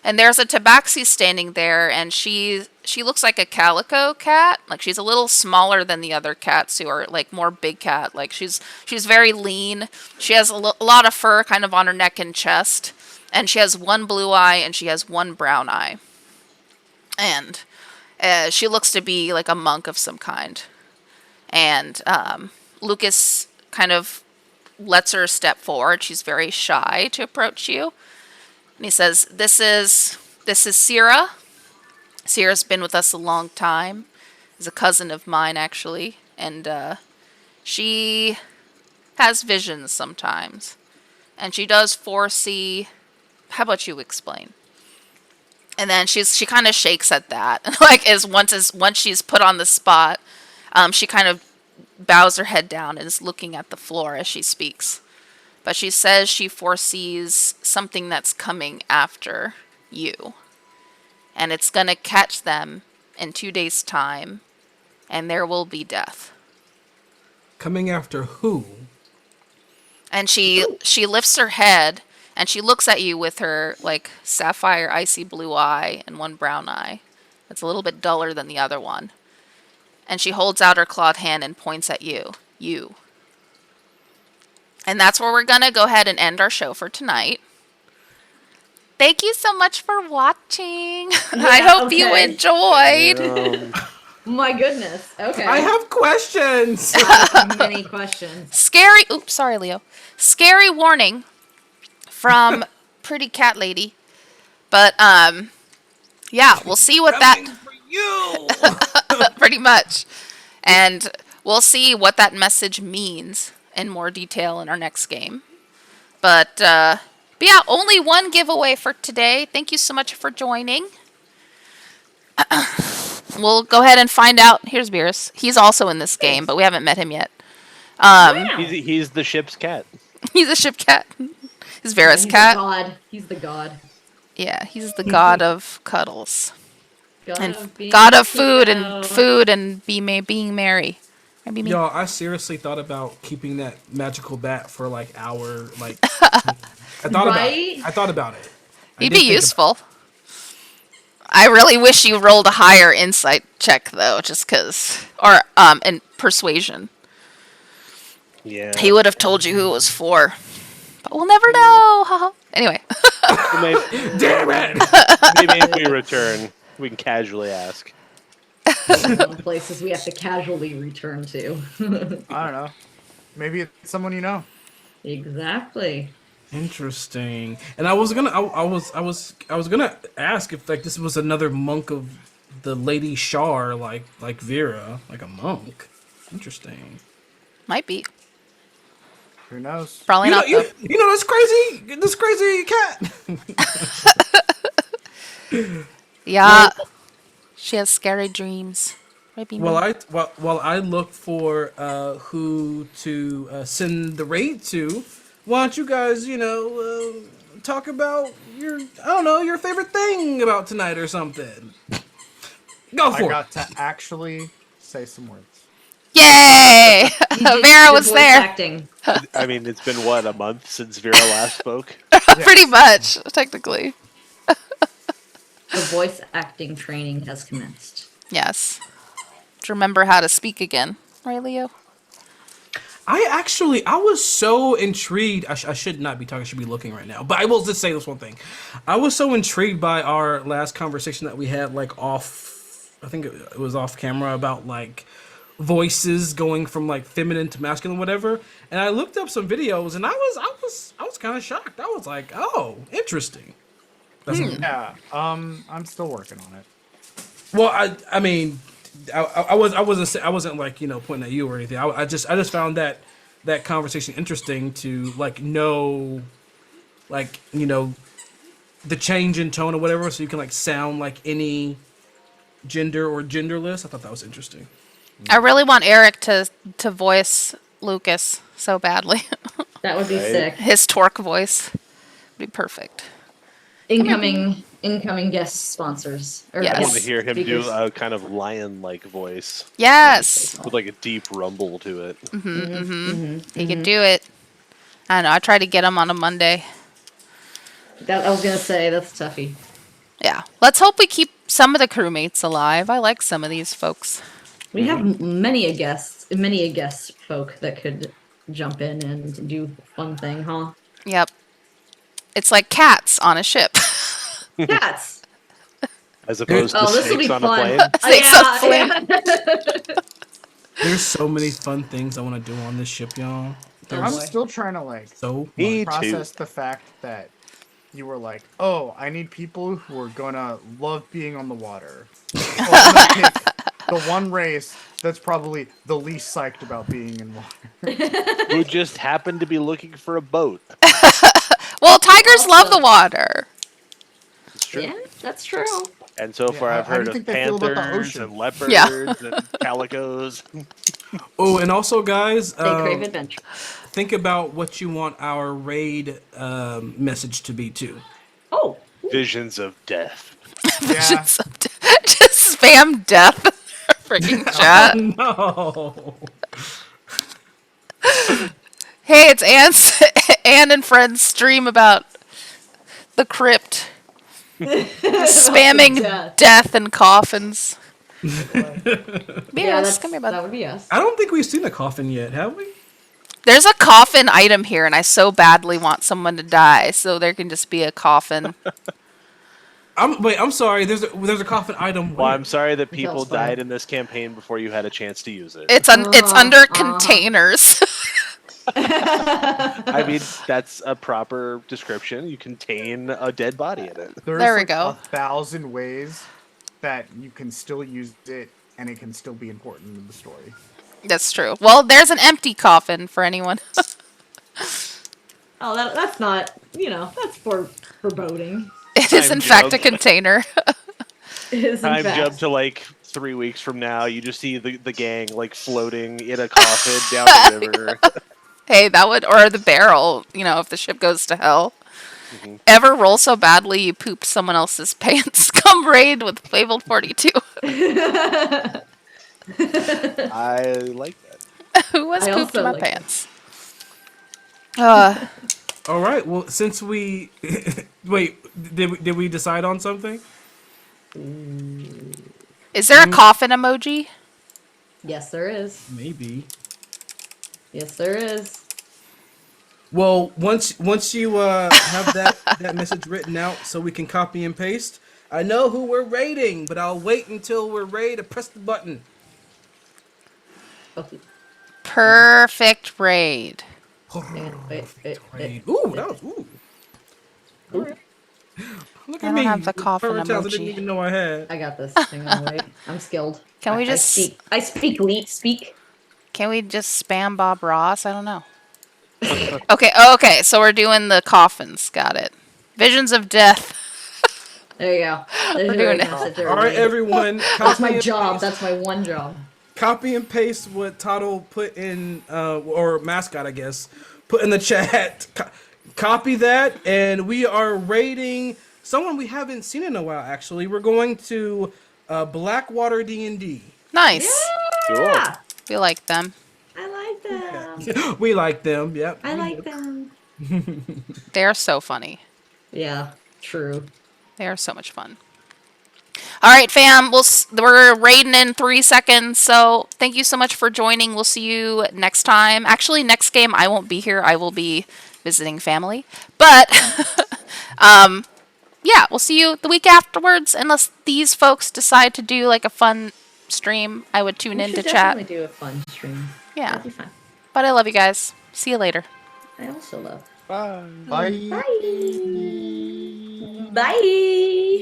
And there's a tabaxi standing there, and she looks like a calico cat. Like she's a little smaller than the other cats who are like more big cat. Like she's very lean. She has a lot of fur kind of on her neck and chest. And she has one blue eye and she has one brown eye. And she looks to be like a monk of some kind. And Lucas kind of lets her step forward. She's very shy to approach you. And he says, This is Sierra. Sierra's been with us a long time. Is a cousin of mine, actually. And she has visions sometimes. And she does foresee... How about you explain? And then she kind of shakes at that. Like once she's put on the spot, she kind of bows her head down and is looking at the floor as she speaks. But she says she foresees something that's coming after you. And it's going to catch them in 2 days' time. And there will be death. Coming after who? And she lifts her head and she looks at you with her like sapphire icy blue eye and one brown eye. It's a little bit duller than the other one. And she holds out her clawed hand and points at you. You. And that's where we're going to go ahead and end our show for tonight. Thank you so much for watching. I hope you enjoyed. My goodness. Okay. I have questions. Many questions. Sorry, Leo. Scary warning from Pretty Cat Lady. But, yeah, we'll see what Coming for you. pretty much. And we'll see what that message means in more detail in our next game. But yeah, only one giveaway for today. Thank you so much for joining. We'll go ahead and find out. Here's Beerus. He's also in this game, but we haven't met him yet. Um, Wow. He's the ship's cat. he's a ship cat. He's Yeah, Vera's he's cat. the god. He's the god. Yeah, he's the god of cuddles God and of being god of Pluto. food and being merry. Maybe me. Y'all, I seriously thought about keeping that magical bat for like our like. I thought about Right? it. I thought about it. I He'd did be think useful. I really wish you rolled a higher insight check though, just cause, or in persuasion. Yeah. He would have told you who it was for, but we'll never know. Haha. Anyway, Maybe, Damn it! maybe if we return, we can casually ask. Some places we have to casually return to. I don't know. Maybe it's someone you know. Exactly. Interesting. And I was gonna ask if like this was another monk of the Lady Shar, like Vera, like a monk. Interesting. might be. Who knows? Probably You know, not you, though. you know this crazy cat. Yeah, she has scary dreams. Maybe me. While I look for who to send the raid to, why don't you guys talk about your favorite thing about tonight or something? Go I for it. got to actually say some words. Yay! You did Vera your was voice there. Acting. I mean, it's been what, a month since Vera last spoke? Pretty much, technically. The voice acting training has commenced. Yes. To remember how to speak again, right, Leo? I was so intrigued. I should not be talking. I should be looking right now. But I will just say this one thing. I was so intrigued by our last conversation that we had, like off. I think it was off camera about like voices going from like feminine to masculine, whatever. And I looked up some videos, and I was kind of shocked. I was like, oh, interesting. That's Yeah. I'm still working on it. Well, I mean, I wasn't like pointing at you or anything. I just found that conversation interesting to like know, like the change in tone or whatever, so you can like sound like any gender or genderless. I thought that was interesting. I really want Eric to voice Lucas so badly. That would be Right. sick. His torque voice would be perfect. Incoming guest sponsors. Or Yes. I want to guest hear him speakers. do a kind of lion-like voice Yes, with like a deep rumble to it. he could do it. I know. I tried to get him on a Monday. I was gonna say that's toughy. Yeah. Let's hope we keep some of the crewmates alive. I like some of these folks. We have many a guest folk that could jump in and do fun thing, huh? Yep. It's like cats on a ship. Cats. As opposed to Oh, this will snakes be on a fun. plane. Snakes on a plane. There's so many fun things I want to do on this ship, y'all. Oh, I'm boy. still trying to like So Me much. too. process the fact that you were like, oh, I need people who are gonna love being on the water. So I'm gonna pick the one race that's probably the least psyched about being in water. Who just happened to be looking for a boat. Well, tigers love the water. It's true. Yeah, that's true. And so far, Yeah, I've how do heard you of think they feel about the panthers ocean? and leopards Yeah. and calicos. Oh. Oh, and also, guys, They crave adventure. think about what you want our raid message to be too. Oh, Visions of death. Yeah. Just spam death. Freaking chat. No. Hey, it's Ann and friends stream about the crypt. Spamming Death. death and coffins. yeah, Yes, come here, bud. that would be us. I don't think we've seen a coffin yet, have we? There's a coffin item here, and I so badly want someone to die, so there can just be a coffin. I'm sorry. There's a coffin item. Well, where? I'm sorry that people That's fine. died in this campaign before you had a chance to use it. It's under containers. I mean, that's a proper description. You contain a dead body in it. There's There we like go. 1,000 ways that you can still use it and it can still be important in the story. That's true. Well, there's an empty coffin for anyone. Oh, that's not. That's for foreboding. It is Time in fact a jump. container. It is in Time fact. jump to like 3 weeks from now, you just see the gang like floating in a coffin down the river. Hey, that would, or the barrel, if the ship goes to hell. Mhm. Ever roll so badly you pooped someone else's pants? Come raid with Fabled 42. I like that. Who has I pooped also my like that. pants? Uh, All right. Well, since we wait, did we decide on something? is there a coffin emoji? Yes, there is. Maybe. Yes, there is. Well, once you have that message written out, so we can copy and paste. I know who we're raiding, but I'll wait until we're ready to press the button. Okay. Perfect raid. Wait. Raid. Ooh, that was ooh. All right. Look I at don't me. have the coffin Power talents I didn't emoji. even know I had. I got this. Hang on, wait. I'm skilled. Can we just I speak leet speak. Can we just spam Bob Ross? I don't know. Okay, so we're doing the coffins. Got it. Visions of death. There you go. There's We're your doing it. message, All right, everybody. everyone. That's my job. That's my one job. Copy and paste what Toto put in, or mascot, I guess, put in the chat. Copy that, and we are rating someone we haven't seen in a while. Actually, we're going to Blackwater D&D. Nice. Cool. Yeah, We like them. I like them. We like them. Yep. I we like do. them. They are so funny. Yeah, true. They are so much fun. All right, fam. We're raiding in 3 seconds. So thank you so much for joining. We'll see you next time. Actually, next game I won't be here. I will be visiting family. But yeah, we'll see you the week afterwards. Unless these folks decide to do like a fun stream, I would tune We in should to definitely chat. do a fun stream. Yeah. That'd be fun. But I love you guys. See you later. I also love. Bye. Bye. Bye. Bye.